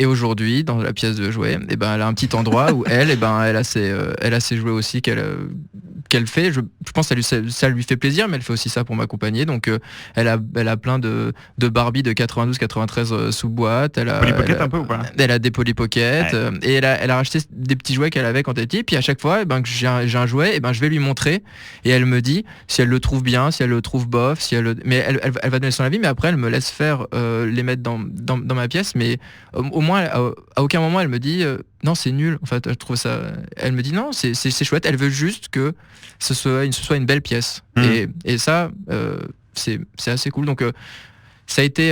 aujourd'hui, dans la pièce de jouets, elle a un petit endroit où elle a ses jouets aussi qu'elle fait. Je pense que ça lui fait plaisir, mais elle fait aussi ça pour m'accompagner. Donc elle a plein de Barbie de 92-93 sous boîte. Polly Pocket un peu ou pas? Elle a des Polly Pocket, et elle a racheté des petits jouets qu'elle avait quand elle était petite. Puis à chaque fois, que j'ai un jouet, je vais lui montrer, et elle me dit si elle le trouve bien, si elle le trouve bof, mais elle va donner son avis. Mais après, elle me laisse faire les mettre dans ma pièce. Mais au moins, à aucun moment elle me dit non, c'est nul. En fait, je trouve ça. Elle me dit non, c'est chouette. Elle veut juste que ce soit une belle pièce. Et ça, c'est assez cool. Donc ça a été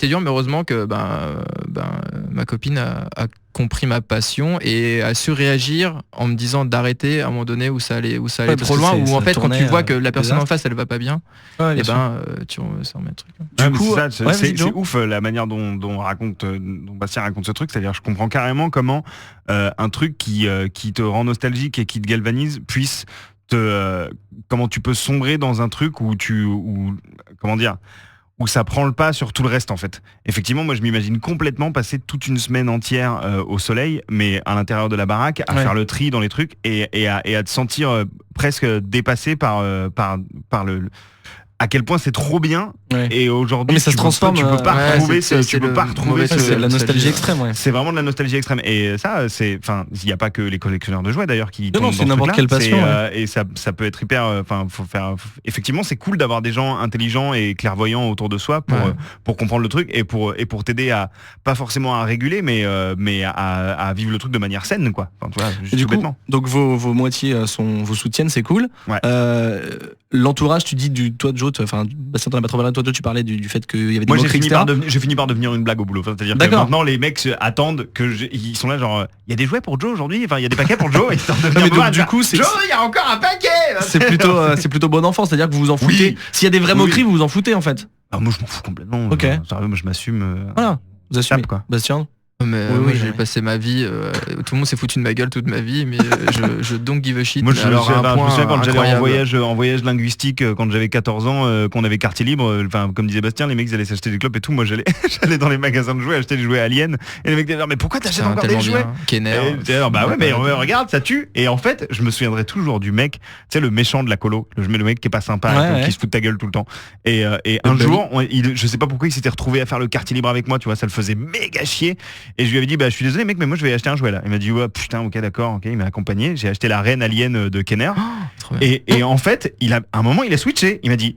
dur, mais heureusement que ma copine a compris ma passion et a su réagir en me disant d'arrêter à un moment donné où ça allait trop loin, où en fait quand tu vois que la personne en face elle va pas bien, ça remet le truc. Du coup, c'est ouf la manière dont Bastien raconte ce truc, c'est-à-dire je comprends carrément comment un truc qui te rend nostalgique et qui te galvanise puisse comment tu peux sombrer dans un truc où où ça prend le pas sur tout le reste en fait. Effectivement, moi je m'imagine complètement passer toute une semaine entière au soleil, mais à l'intérieur de la baraque, à faire le tri dans les trucs et à te sentir presque dépassé par à quel point c'est trop bien. Et aujourd'hui, mais ça se transforme. Tu peux pas retrouver c'est la nostalgie extrême. Ouais. C'est vraiment de la nostalgie extrême. Et ça, il n'y a pas que les collectionneurs de jouets d'ailleurs qui. Non, c'est n'importe quelle passion. Et ça peut être hyper. Effectivement, c'est cool d'avoir des gens intelligents et clairvoyants autour de soi pour comprendre le truc et pour t'aider à pas forcément à réguler, mais à vivre le truc de manière saine, quoi. Enfin, tu vois, juste du coup, bêtement. donc vos moitiés vous soutiennent, c'est cool. Ouais. L'entourage, tu dis toi Joe, enfin Bastien t'en as pas trop parlé, toi tu parlais du fait qu'il y avait des moqueries, etc. J'ai fini par devenir une blague au boulot. C'est-à-dire que maintenant les mecs attendent ils sont là genre il y a des jouets pour Joe aujourd'hui, enfin il y a des paquets pour Joe, histoire de venir donc, du coup c'est Joe, il y a encore un paquet. c'est plutôt bon enfant, c'est-à-dire que vous vous en foutez. S'il y a des vraies moqueries, vous vous en foutez en fait. Alors moi je m'en fous complètement. Ok. Sérieux, moi je m'assume. Voilà, vous assumez quoi. Bastien. Mais Oui, moi, oui, j'ai oui. passé ma vie, tout le monde s'est foutu de ma gueule toute ma vie, mais je don't give a shit. Moi, je me alors, à un souviens point quand j'allais incroyable. en voyage linguistique quand j'avais 14 ans, qu'on avait quartier libre. Enfin, comme disait Bastien, les mecs ils allaient s'acheter des clopes et tout. Moi, j'allais dans les magasins de jouets acheter des jouets aliens. Et les mecs disaient mais pourquoi t'achètes Putain, encore des tellement jouets? bien. Kenner. Et j'étais là, bah ouais, mais regarde, ça tue. Et en fait, je me souviendrai toujours du mec, tu sais, le méchant de la colo, le mec qui est pas sympa, Ouais, ouais. qui se fout de ta gueule tout le temps. Et un jour, je sais pas pourquoi il s'était retrouvé à faire le quartier libre avec moi, tu vois, ça le faisait méga chier. Et je lui avais dit, bah je suis désolé mec, mais moi je vais acheter un jouet là. Il m'a dit, ouais, putain, ok, d'accord, ok, il m'a accompagné. J'ai acheté la reine alien de Kenner. Trop bien. Et en fait, à un moment, il a switché. Il m'a dit,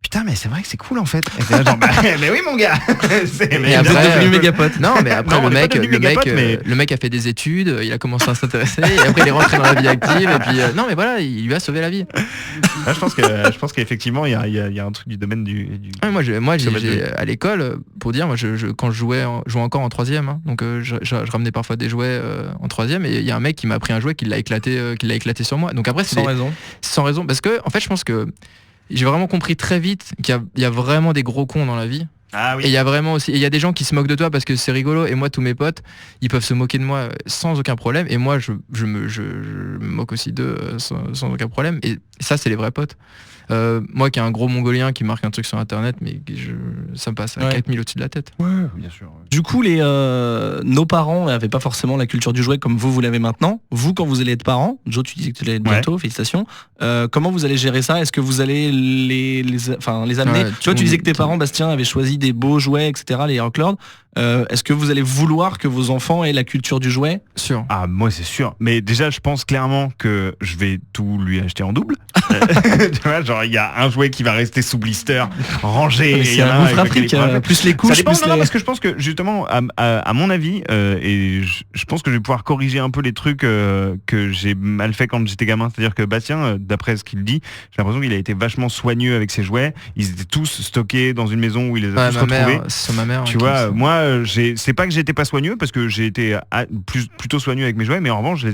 putain, mais c'est vrai que c'est cool en fait. Et c'est là, genre, bah, mais oui, mon gars. Et après, devenu méga pote. Non, mais après Non, on est pas devenu méga pote, mais- le mec a fait des études, il a commencé à s'intéresser, et après il est rentré dans la vie active, et puis non, mais voilà, il lui a sauvé la vie. Là, je pense qu'effectivement, il y a un truc du domaine du. Ouais, moi, Ça va être à l'école, pour dire, moi, quand je jouais encore en troisième, hein, donc je ramenais parfois des jouets en troisième, et il y a un mec qui m'a pris un jouet qui l'a éclaté sur moi. Donc après, Sans raison. sans raison, parce que en fait, je pense que j'ai vraiment compris très vite qu'il y a vraiment des gros cons dans la vie. Ah Et il y a vraiment aussi, il y a des gens qui se moquent de toi parce que c'est rigolo, et moi tous mes potes ils peuvent se moquer de moi sans aucun problème, et moi je me moque aussi d'eux sans aucun problème, et ça c'est les vrais potes. Moi qui ai un gros mongolien qui marque un truc sur internet, mais ça me passe à Ouais. 4000 au-dessus de la tête. bien sûr. Du coup, nos parents n'avaient pas forcément la culture du jouet comme vous l'avez maintenant. Vous, quand vous allez être parents, Joe, tu disais que tu allais être bientôt, félicitations. Comment vous allez gérer ça? Est-ce que vous allez les amener? Ouais, Tu vois, tu disais que tes parents, Bastien, avaient choisi des beaux jouets, etc., les Rockland. Est-ce que vous allez vouloir que vos enfants aient la culture du jouet? Sûr. Ah, moi c'est sûr. Mais déjà, je pense clairement que je vais tout lui acheter en double. Tu vois, genre il y a un jouet qui va rester sous blister, rangé. et il C'est y en a un gouffre avec lequel il Afrique, pourra- plus les Ça couches, dépend, plus non, les... parce que je pense que justement, à mon avis, et je pense que je vais pouvoir corriger un peu les trucs que j'ai mal fait quand j'étais gamin. C'est-à-dire que Bastien, d'après ce qu'il dit, j'ai l'impression qu'il a été vachement soigneux avec ses jouets. Ils étaient tous stockés dans une maison où il les a Ouais, tous ma retrouvés. mère, c'est ma mère. Tu vois, moi, c'est pas que j'étais pas soigneux, parce que j'ai été plutôt soigneux avec mes jouets, mais en revanche,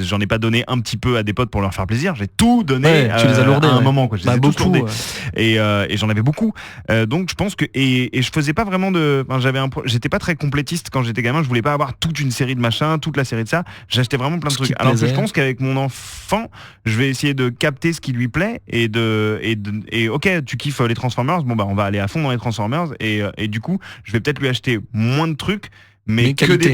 j'en ai pas donné un petit peu à des potes pour leur faire plaisir. J'ai tout donné Ouais, tu les as lourdés, à un ouais. moment, quoi. Je les Bah, ai tous beaucoup. lourdés. Et j'en avais beaucoup. Donc je pense que et je faisais pas vraiment de, enfin, j'étais pas très complétiste quand j'étais gamin. Je voulais pas avoir toute une série de machins, toute la série de ça. J'achetais vraiment plein de Ce qui trucs. te Alors que je plaisait. pense qu'avec mon enfant, je vais essayer de capter ce qui lui plaît et ok, tu kiffes les Transformers, bon bah on va aller à fond dans les Transformers et du coup je vais peut-être lui acheter moins de trucs. Mais que qualité.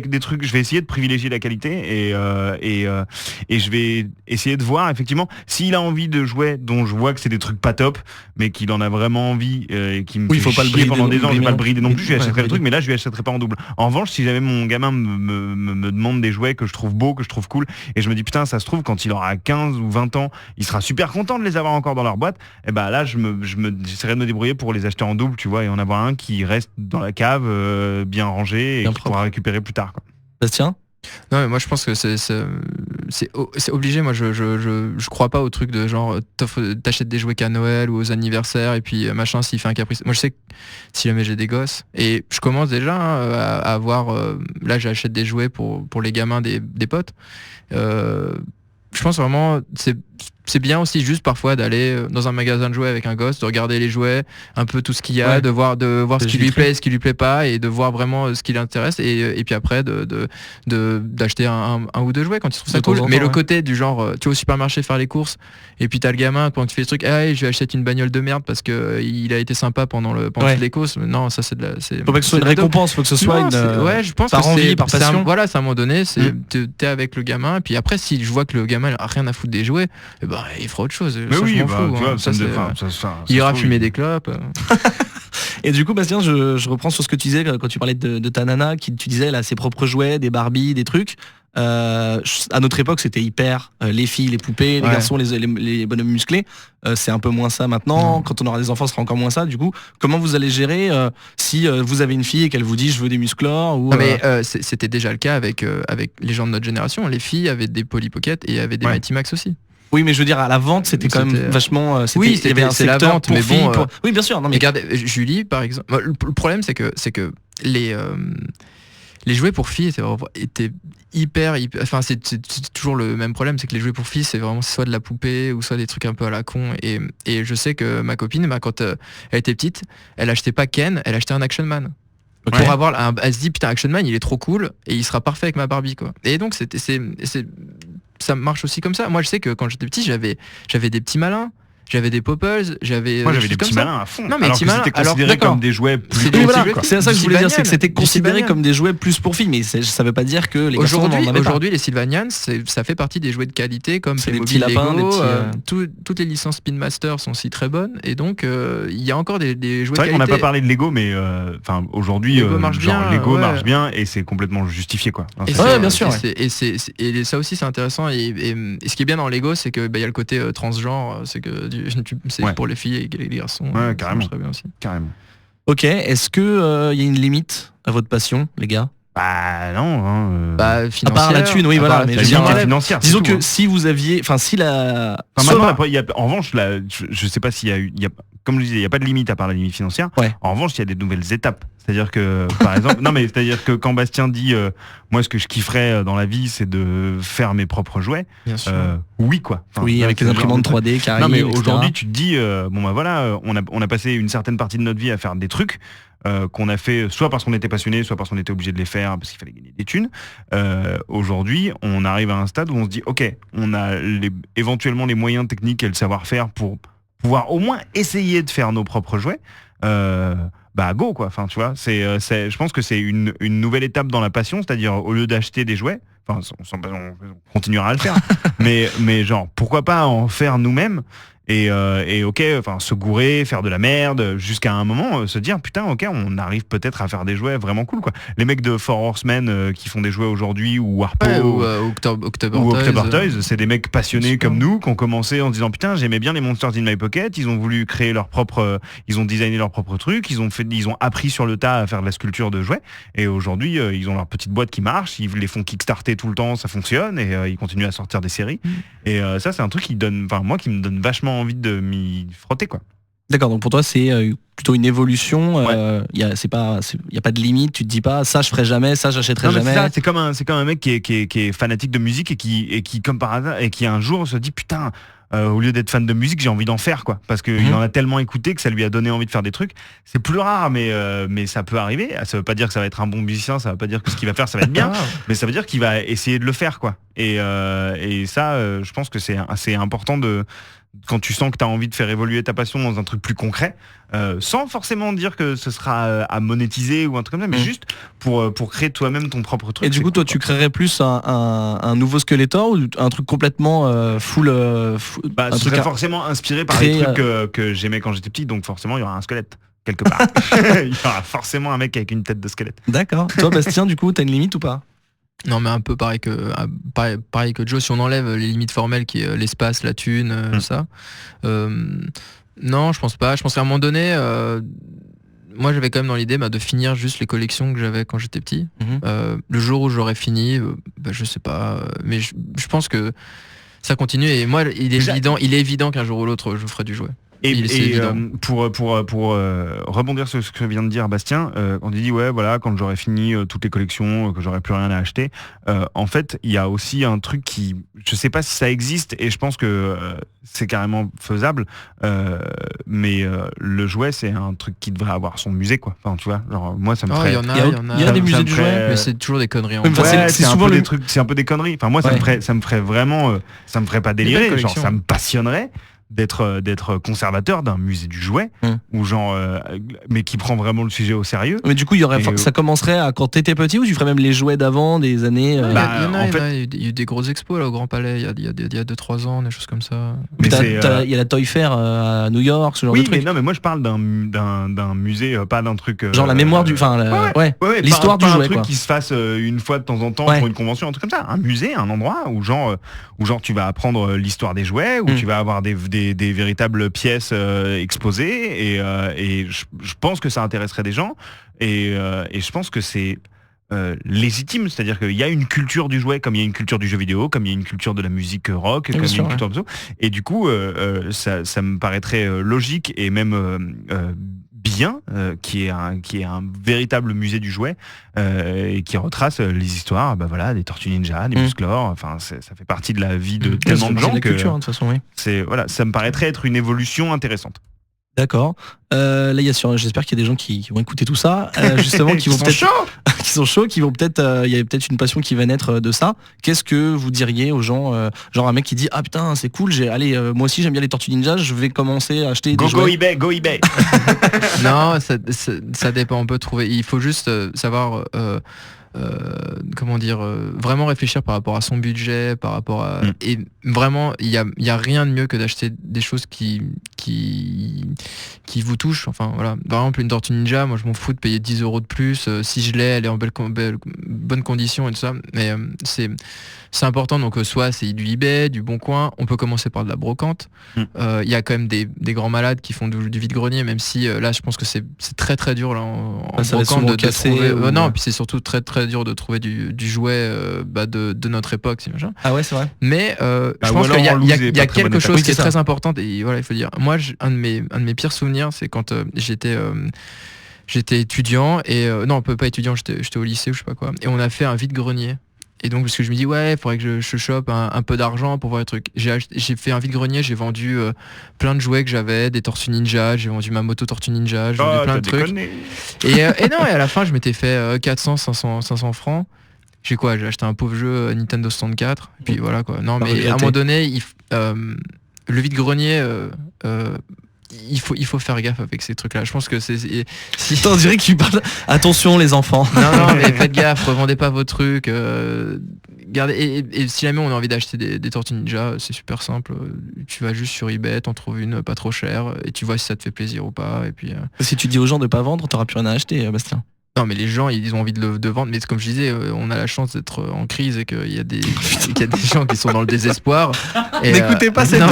des trucs, je vais essayer de privilégier la qualité et je vais essayer de voir effectivement s'il a envie de jouets dont je vois que c'est des trucs pas top, mais qu'il en a vraiment envie et qui me Oui, fait faut pas le chier brider pendant des ans, je vais pas le brider non plus, je lui Ouais, achèterai le brider. truc, mais là je lui achèterai pas en double. En revanche, si jamais mon gamin me demande des jouets que je trouve beaux, que je trouve cool, et je me dis putain, ça se trouve quand il aura 15 ou 20 ans, il sera super content de les avoir encore dans leur boîte, et bah là j'essaierai de me débrouiller pour les acheter en double, tu vois, et en avoir un qui reste dans la cave bien rangé et Bien qui propre. pourra récupérer plus tard, quoi. Bastien? Non, mais moi je pense que c'est obligé. Moi je crois pas au truc de genre t'achètes des jouets qu'à Noël ou aux anniversaires et puis machin s'il fait un caprice. Moi je sais que si jamais j'ai des gosses, et je commence déjà à avoir là j'achète des jouets pour les gamins des potes. Je pense vraiment c'est bien aussi juste parfois d'aller dans un magasin de jouets avec un gosse, de regarder les jouets, un peu tout ce qu'il y a, Ouais. de voir ce qui lui filtrer. plaît, ce qui lui plaît pas, et de voir vraiment ce qui l'intéresse, et puis après d'acheter un ou deux jouets quand il trouve ça De temps cool. en Mais temps, le ouais. côté du genre tu vas au supermarché faire les courses, et puis t'as le gamin quand tu fais le truc, je vais acheter une bagnole de merde parce que il a été sympa pendant Ouais. toutes les courses. Non, ça c'est de la Faut pas que ce soit une récompense, faut que ce soit ouais, je pense par que envie, par c'est passion. voilà, c'est à un moment donné, t'es avec le gamin, et puis après si je vois que le gamin il a rien à foutre des jouets, eh ben il fera autre chose. Mais Ça, oui, je m'en bah, fous, tu hein. vois, Ça, ça me c'est- défend, ça il ira se trouve, fumer des clopes. Et du coup, Bastien, je reprends sur ce que tu disais quand tu parlais de ta nana, tu disais elle a ses propres jouets, des Barbie, des trucs. À notre époque, c'était hyper les filles, les poupées, les Ouais. garçons, les bonhommes musclés. C'est un peu moins ça maintenant. Non. Quand on aura des enfants, ce sera encore moins ça. Du coup, comment vous allez gérer si vous avez une fille et qu'elle vous dit je veux des musclors ou Non, mais c'était déjà le cas avec les gens de notre génération. Les filles avaient des Polly Pocket et avaient des Ouais. Mighty Max aussi. oui, mais je veux dire à la vente, c'était quand même C'était- vachement. Oui, il y avait un c'est la secteur vente, pour mais filles. bon, Oui, bien sûr. Non, mais Regardez, Julie par exemple. Le problème c'est que les jouets pour filles étaient hyper, enfin c'est toujours le même problème, c'est que les jouets pour filles c'est vraiment soit de la poupée ou soit des trucs un peu à la con, et je sais que ma copine quand elle était petite, elle achetait pas Ken, elle achetait un Action Man. Pour avoir elle se dit putain Action Man il est trop cool et il sera parfait avec ma Barbie quoi. Et donc ça marche aussi comme ça. Moi je sais que quand j'étais petit j'avais des petits malins. J'avais des poppers, j'avais des petits malins à fond. Non, mais alors petits que malins, c'était considéré comme des jouets plus des Voilà, petits- c'est ça que je voulais dire, c'est que c'était des considéré Sylvanian. comme des jouets plus pour filles, mais ça veut pas dire que les garçons n'en avaient pas. Aujourd'hui, les Sylvanians, ça fait partie des jouets de qualité comme C'est des Playmobil, petits lapins, Lego, des petits, toutes les licences Spin Master sont aussi très bonnes et donc il y a encore des jouets C'est vrai de qu'on n'a qualité. pas parlé de Lego, mais aujourd'hui, Lego marche bien, Lego ouais. marche bien et c'est complètement justifié quoi. Enfin, Et c'est- Ouais, bien sûr, et ça aussi c'est intéressant et ce qui est bien dans Lego c'est que y a le côté transgenre, c'est que c'est Ouais. pour les filles et les garçons. Ouais, ça carrément. marche très bien aussi. Carrément. Ok, est-ce que y a une limite à votre passion, les gars? Bah non. Hein, À part la thune, oui, voilà, mais la je veux limite dire, est financière. c'est disons tout, que hein. si vous aviez, enfin si la, Enfin, soit- maintenant, après, en revanche, je sais pas s'il y a eu, comme je disais, il n'y a pas de limite à part la limite financière. Ouais. En revanche, il y a des nouvelles étapes. C'est-à-dire que, par exemple, c'est-à-dire que quand Bastien dit, moi, ce que je kifferais dans la vie, c'est de faire mes propres jouets. Bien sûr. Oui, quoi. Enfin, oui, là, avec c'est les le genre imprimantes de truc. 3D qui Non, arrivent, mais etc. aujourd'hui, tu te dis, bon, bah voilà, on a passé une certaine partie de notre vie à faire des trucs. Qu'on a fait soit parce qu'on était passionné, soit parce qu'on était obligé de les faire parce qu'il fallait gagner des thunes. Aujourd'hui, on arrive à un stade où on se dit ok, on a éventuellement les moyens techniques et le savoir-faire pour pouvoir au moins essayer de faire nos propres jouets. Bah go quoi. Enfin tu vois, je pense que c'est une nouvelle étape dans la passion, c'est-à-dire au lieu d'acheter des jouets, enfin on continuera à le faire, mais genre pourquoi pas en faire nous-mêmes. Et ok, enfin se gourer, faire de la merde, jusqu'à un moment se dire putain ok, on arrive peut-être à faire des jouets vraiment cool quoi. Les mecs de Four Horsemen qui font des jouets aujourd'hui ou Warpo Ou October ou October Toys. Toys, c'est des mecs passionnés Super. comme nous qui ont commencé en se disant putain j'aimais bien les Monsters in My Pocket, ils ont voulu créer leur propre, ils ont designé leur propre truc, ils ont appris sur le tas à faire de la sculpture de jouets et aujourd'hui ils ont leur petite boîte qui marche, ils les font kickstarter tout le temps, ça fonctionne et ils continuent à sortir des séries et ça c'est un truc qui me donne vachement envie de m'y frotter quoi. D'accord, donc pour toi c'est plutôt une évolution. Il y a pas de limite. Tu te dis pas ça je ferai jamais, ça j'achèterai Non, mais jamais. c'est ça, c'est comme un mec qui est fanatique de musique et qui comme par hasard et qui un jour se dit putain au lieu d'être fan de musique j'ai envie d'en faire quoi parce qu'il Mhm. en a tellement écouté que ça lui a donné envie de faire des trucs. C'est plus rare mais ça peut arriver. Ça veut pas dire que ça va être un bon musicien, ça veut pas dire que ce qu'il va faire ça va être bien, mais ça veut dire qu'il va essayer de le faire quoi. Et ça je pense que c'est important de quand tu sens que tu as envie de faire évoluer ta passion dans un truc plus concret, sans forcément dire que ce sera à monétiser ou un truc comme ça, mais juste pour créer toi-même ton propre truc. Et du coup, toi, tu créerais plus un nouveau Skeletor ou un truc complètement full, un ce truc serait forcément inspiré par créé, les trucs que j'aimais quand j'étais petit, donc forcément il y aura un squelette quelque part. Il y aura forcément un mec avec une tête de squelette. D'accord. Toi, Bastien, du coup, t'as une limite ou pas? Non mais un peu pareil que Joe, si on enlève les limites formelles qui est l'espace, la thune, ça. Non, je pense pas. Je pense qu'à un moment donné, moi j'avais quand même dans l'idée de finir juste les collections que j'avais quand j'étais petit. Le jour où j'aurais fini, je sais pas. Mais je pense que ça continue et moi il est évident qu'un jour ou l'autre je ferai du jouet. Et C'est évident. pour rebondir sur ce que vient de dire Bastien, quand il dit ouais voilà quand j'aurai fini toutes les collections, que j'aurai plus rien à acheter, en fait il y a aussi un truc qui, je sais pas si ça existe et je pense que c'est carrément faisable, mais le jouet c'est un truc qui devrait avoir son musée quoi. Enfin tu vois, genre moi ça me ferait. Il y en a des musées me du ferait- jouet. mais c'est toujours des conneries. En Oui, fait. enfin, c'est c'est souvent un peu le- des trucs, c'est un peu des conneries. Enfin moi ça me ferait vraiment, ça me ferait pas délirer. belles Genre collections. ça me passionnerait d'être conservateur d'un musée du jouet ou genre mais qui prend vraiment le sujet au sérieux. Mais du coup, il y aurait, Et, ça commencerait à quand t'étais petit ou tu ferais même les jouets d'avant, des années. Il y en a eu des grosses expos là au Grand Palais il y a 2-3 ans, des choses comme ça. Mais il y a la Toy Fair à New York, ce genre oui, de truc. mais non, mais moi je parle d'un musée, pas d'un truc. Genre la mémoire du, ouais, l'histoire pas du un jouet truc quoi. qui se fasse une fois de temps en temps Ouais. pour une convention, un truc comme ça. Un musée, un endroit où genre tu vas apprendre l'histoire des jouets, où tu vas avoir des véritables pièces exposées et je pense que ça intéresserait des gens et je pense que c'est légitime, c'est-à-dire qu'il y a une culture du jouet comme il y a une culture du jeu vidéo, comme il y a une culture de la musique rock, comme il y a une culture de ça. Et du coup ça me paraîtrait logique et même bien qui est un véritable musée du jouet et qui retrace les histoires des Tortues Ninja, des Musclor, enfin ça fait partie de la vie de tellement de gens la que culture, de toute façon, oui. ça me paraîtrait être une évolution intéressante. D'accord. Là, j'espère qu'il y a des gens qui vont écouter tout ça, justement, qui sont chauds, qui vont peut-être, il y a peut-être une passion qui va naître de ça. Qu'est-ce que vous diriez aux gens, genre un mec qui dit ah putain c'est cool, moi aussi j'aime bien les Tortues Ninja, je vais commencer à acheter des jouets. Go eBay. Non, ça dépend. On peut trouver. Il faut juste savoir. Comment dire, vraiment réfléchir par rapport à son budget, par rapport à et vraiment il y a rien de mieux que d'acheter des choses qui vous touchent. Enfin voilà, par exemple une Tortue Ninja, moi je m'en fous de payer 10 € de plus si je l'ai, elle est en bonne condition et tout ça, mais c'est important. Donc soit c'est du eBay, du Bon Coin, on peut commencer par de la brocante. Il y a quand même des grands malades qui font du vide-grenier, même si là je pense que c'est très très dur là en brocante de trouver non, et puis c'est surtout très très dur de trouver du jouet de notre époque, machin. Ah ouais, c'est vrai. Mais je pense qu'il y a quelque chose qui est très important, et voilà, il faut dire. Moi, un de mes pires souvenirs, c'est quand j'étais étudiant et non, pas étudiant, j'étais au lycée ou je sais pas quoi, et on a fait un vide-grenier. Et donc parce que je me dis ouais, il faudrait que je chope un peu d'argent pour voir les trucs. J'ai fait un vide-grenier, j'ai vendu plein de jouets que j'avais, des Tortues Ninja, j'ai vendu ma moto Tortue Ninja, j'ai vendu plein de trucs. Et non, et à la fin je m'étais fait 400, 500 francs. J'ai acheté un pauvre jeu Nintendo 64, et puis voilà quoi. Non, mais à un moment donné, le vide-grenier, il faut faire gaffe avec ces trucs-là. Je pense que on dirait que tu parles. Attention les enfants. Non, mais faites gaffe, revendez pas vos trucs. Gardez. Et si jamais on a envie d'acheter des Tortues Ninja, c'est super simple. Tu vas juste sur eBay, t'en trouves une pas trop chère, et tu vois si ça te fait plaisir ou pas. Et puis. Si tu dis aux gens de pas vendre, t'auras plus rien à acheter, Bastien. Non, mais les gens ils ont envie de vendre, mais comme je disais, on a la chance d'être en crise et qu'il y a des gens qui sont dans le désespoir. N'écoutez pas cet homme.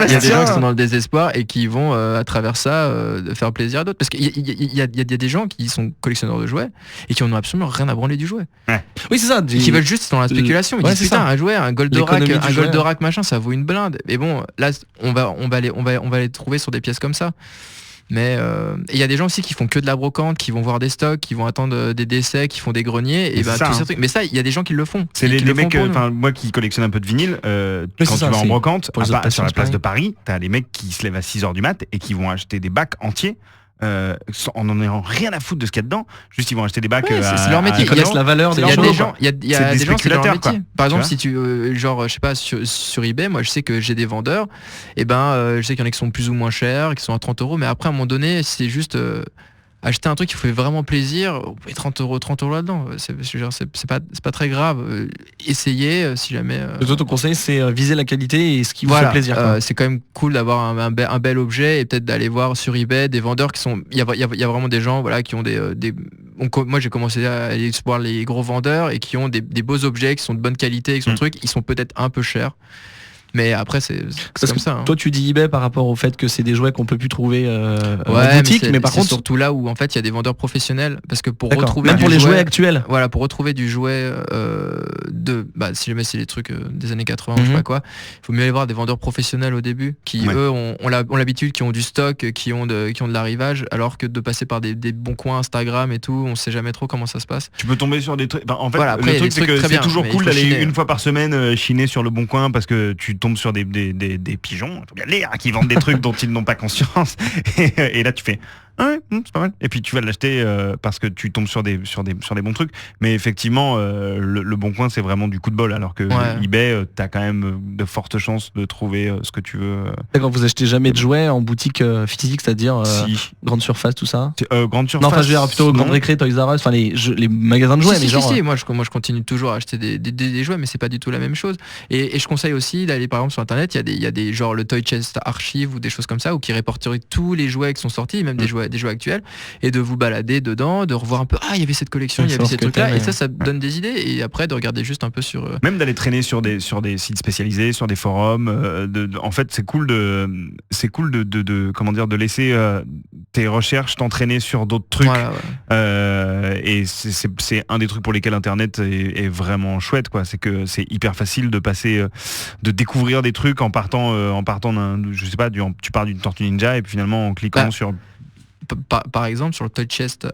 Il y a des gens qui sont dans le désespoir et qui vont à travers ça faire plaisir à d'autres, parce qu'il y a des gens qui sont collectionneurs de jouets et qui en ont absolument rien à branler du jouet. Ouais. Oui, c'est ça. Qui veulent juste dans la spéculation. Ils disent putain, un jouet, un Goldorak machin, ça vaut une blinde. Mais bon, là on va les trouver sur des pièces comme ça. Mais il y a des gens aussi qui font que de la brocante, qui vont voir des stocks, qui vont attendre des décès, qui font des greniers, et tous ces trucs. Mais ça, il y a des gens qui le font. C'est les mecs, moi qui collectionne un peu de vinyle, quand tu vas en brocante, sur la place de Paris, t'as les mecs qui se lèvent à 6h du mat et qui vont acheter des bacs entiers. En ayant rien à foutre de ce qu'il y a dedans, juste ils vont acheter des bacs. C'est leur métier. Ils connaissent la valeur des gens. Il y a des gens, c'est leur métier. Quoi. Par exemple, si tu je sais pas, sur eBay, moi je sais que j'ai des vendeurs, et je sais qu'il y en a qui sont plus ou moins chers, qui sont à 30 €, mais après à un moment donné, c'est juste acheter un truc qui vous fait vraiment plaisir, vous pouvez 30 € là-dedans, c'est pas très grave. Essayez si jamais. Toi, ton conseil, c'est viser la qualité et ce qui vous fait plaisir. C'est quand même cool d'avoir un bel objet, et peut-être d'aller voir sur eBay des vendeurs qui sont. Il y a vraiment des gens qui ont moi j'ai commencé à aller explorer les gros vendeurs et qui ont des beaux objets qui sont de bonne qualité, qui sont ils sont peut-être un peu chers. Mais après c'est comme ça. Toi tu dis eBay par rapport au fait que c'est des jouets qu'on peut plus trouver en boutique, mais par contre surtout là où en fait il y a des vendeurs professionnels, parce que pour retrouver même pour les jouets actuels. Voilà, pour retrouver du jouet si jamais c'est les trucs des années 80 je sais pas quoi, il faut mieux aller voir des vendeurs professionnels au début qui eux ont l'habitude, qui ont du stock, qui ont de l'arrivage, alors que de passer par des bons coins Instagram et tout, on sait jamais trop comment ça se passe. Tu peux tomber sur des trucs. En fait, après, le truc c'est que c'est toujours cool d'aller une fois par semaine chiner sur le Bon Coin, parce que tu tombes sur des pigeons, faut bien lire, qui vendent des trucs dont ils n'ont pas conscience, et là tu fais c'est pas mal, et puis tu vas l'acheter parce que tu tombes sur des bons trucs. Mais effectivement le Bon Coin c'est vraiment du coup de bol, alors que eBay t'as quand même de fortes chances de trouver ce que tu veux. D'accord, vous achetez jamais de jouets en boutique physique, c'est-à-dire grande surface, tout ça? Grande surface, non, enfin je veux dire plutôt grande récré, Toys R Us, enfin les magasins de jouets. Moi je continue toujours à acheter des jouets, mais c'est pas du tout la même chose. Et je conseille aussi d'aller par exemple sur internet, il y a des genre le Toy Chest Archive ou des choses comme ça, ou qui répertorient tous les jouets qui sont sortis, même des jouets actuels, et de vous balader dedans, de revoir un peu, il y avait cette collection, il y avait ces trucs là, et ça donne des idées, et après de regarder juste un peu sur même d'aller traîner sur des sites spécialisés, sur des forums, en fait c'est cool de comment dire, de laisser tes recherches t'entraîner sur d'autres trucs. Et c'est un des trucs pour lesquels internet est vraiment chouette, quoi. C'est que c'est hyper facile de passer de découvrir des trucs en partant d'un, je sais pas, tu pars d'une Tortue Ninja, et puis finalement en cliquant sur par exemple sur le Toy Chest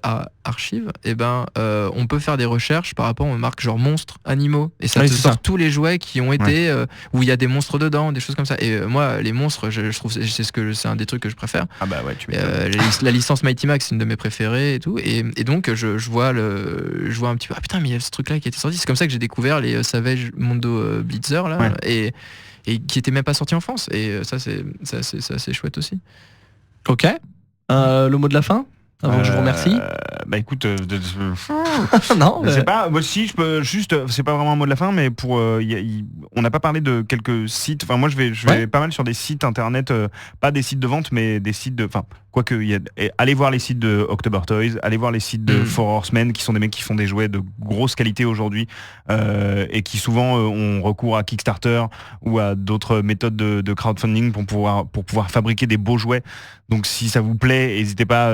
Archive, on peut faire des recherches par rapport aux marques genre monstres, animaux, et ça te sort tous les jouets qui ont été où il y a des monstres dedans, des choses comme ça. Et moi, les monstres, je trouve c'est un des trucs que je préfère. Ah bah ouais, tu la licence Mighty Max, c'est une de mes préférées et tout. Et donc je vois un petit peu, ah putain, mais il y a ce truc là qui était sorti. C'est comme ça que j'ai découvert les Savage Mondo Blitzer là, et qui était même pas sorti en France. Et ça c'est assez chouette aussi. Ok. Le mot de la fin avant que je vous remercie. Bah écoute, non, je sais pas. Moi si je peux juste, c'est pas vraiment un mot de la fin, mais pour, on n'a pas parlé de quelques sites. Enfin moi je vais pas mal sur des sites internet, pas des sites de vente, mais des sites de, enfin quoique allez voir les sites de October Toys, allez voir les sites de Four Horsemen, qui sont des mecs qui font des jouets de grosse qualité aujourd'hui et qui souvent ont recours à Kickstarter ou à d'autres méthodes de crowdfunding pour pouvoir fabriquer des beaux jouets. Donc si ça vous plaît, n'hésitez pas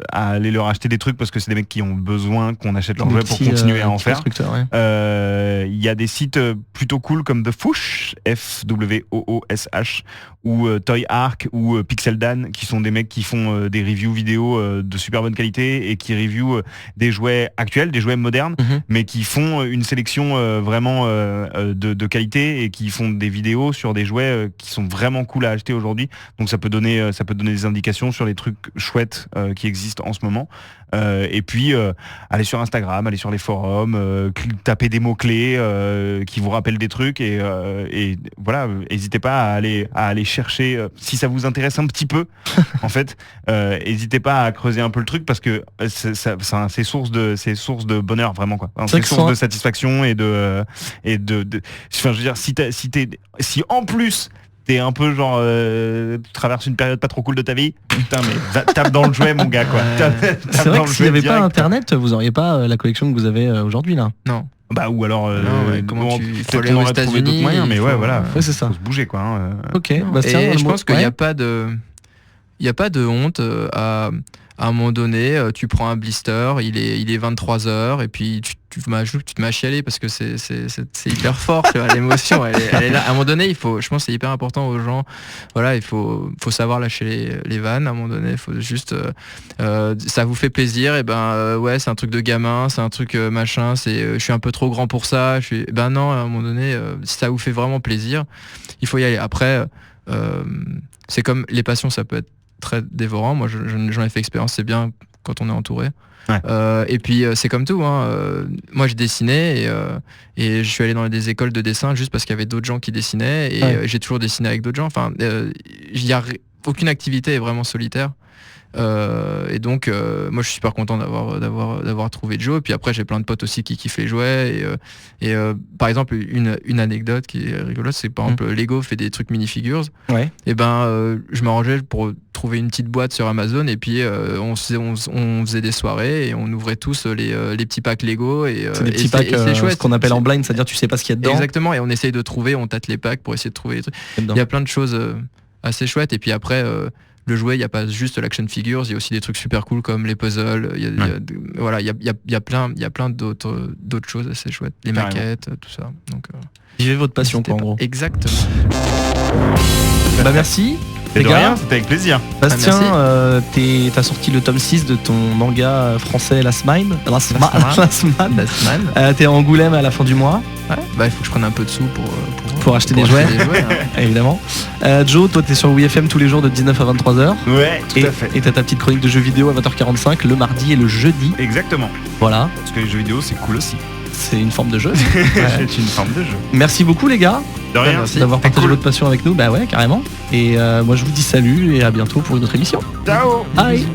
à aller leur acheter des trucs, parce que c'est des mecs qui ont besoin qu'on achète leurs jouets pour continuer à en faire. Il y a des sites plutôt cool comme The Fwoosh, FWOOSH, ou Toy Arc ou Pixel Dan, qui sont des mecs qui font des reviews vidéo de super bonne qualité et qui reviewent des jouets actuels, des jouets modernes, mais qui font une sélection vraiment de qualité, et qui font des vidéos sur des jouets qui sont vraiment cool à acheter aujourd'hui. Donc ça peut donner des indications sur les trucs chouettes qui existent en ce moment. Et puis allez sur Instagram, allez sur les forums, tapez des mots-clés qui vous rappellent des trucs, et voilà, n'hésitez pas à aller chercher, si ça vous intéresse un petit peu en fait, n'hésitez pas à creuser un peu le truc, parce que c'est source de bonheur vraiment, quoi. C'est source de satisfaction et de enfin, je veux dire, si en plus t'es un peu genre tu traverses une période pas trop cool de ta vie, putain, mais tape dans le jouet mon gars, quoi. C'est vrai que s'il n'y avait pas internet, vous auriez pas la collection que vous avez aujourd'hui là. Non. Bah ou alors comment tu faut aller aux États-Unis, d'autres moyens, mais voilà, c'est ça. Faut se bouger, quoi. Ok. Bastien, et je pense qu'il n'y a pas de honte à un moment donné, tu prends un blister, il est 23h, et puis tu te mets à chialer, parce que c'est hyper fort, tu vois, l'émotion elle est là. À un moment donné, je pense que c'est hyper important aux gens, voilà, il faut savoir lâcher les vannes. À un moment donné, il faut juste ça vous fait plaisir, et ouais, c'est un truc de gamin, c'est un truc machin, je suis un peu trop grand pour ça, non, à un moment donné, si ça vous fait vraiment plaisir, il faut y aller. Après c'est comme les passions, ça peut être très dévorant. Moi j'en ai fait expérience, c'est bien quand on est entouré. Et puis c'est comme tout, hein. Moi je dessinais et je suis allé dans des écoles de dessin juste parce qu'il y avait d'autres gens qui dessinaient, et j'ai toujours dessiné avec d'autres gens. Enfin, aucune activité est vraiment solitaire. Et donc moi je suis super content d'avoir trouvé Joe. Et puis après j'ai plein de potes aussi qui kiffent les jouets, et par exemple une anecdote qui est rigolote, c'est par exemple Lego fait des trucs minifigures, et je m'arrangeais pour trouver une petite boîte sur Amazon, et puis on faisait des soirées et on ouvrait tous les petits packs Lego, et c'est des petits packs, c'est chouette, ce qu'on appelle en blind, c'est-à-dire tu sais pas ce qu'il y a dedans. Exactement, et on essaye de trouver, on tâte les packs pour essayer de trouver les trucs. Il y a plein de choses assez chouettes. Et puis après le jouet, il n'y a pas juste l'action figures, il y a aussi des trucs super cool comme les puzzles, il y a plein d'autres choses assez chouettes, les maquettes, tout ça. Donc vivez votre passion, quoi, en gros. Exactement. Merci. Les gars, c'était avec plaisir. Bastien, t'as sorti le tome 6 de ton manga français Last Man. T'es à Angoulême à la fin du mois. Il faut que je prenne un peu de sous pour acheter des jouets, évidemment. Joe, toi t'es sur WeFM tous les jours de 19 à 23h. Ouais, tout à fait. Et t'as ta petite chronique de jeux vidéo à 20h45 le mardi et le jeudi. Exactement. Voilà. Parce que les jeux vidéo, c'est cool aussi. C'est une forme de jeu. C'est une forme de jeu. Merci beaucoup les gars. De rien. Merci d'avoir partagé votre passion avec nous. Bah ouais, carrément. Et moi je vous dis salut et à bientôt pour une autre émission. Ciao. Bye.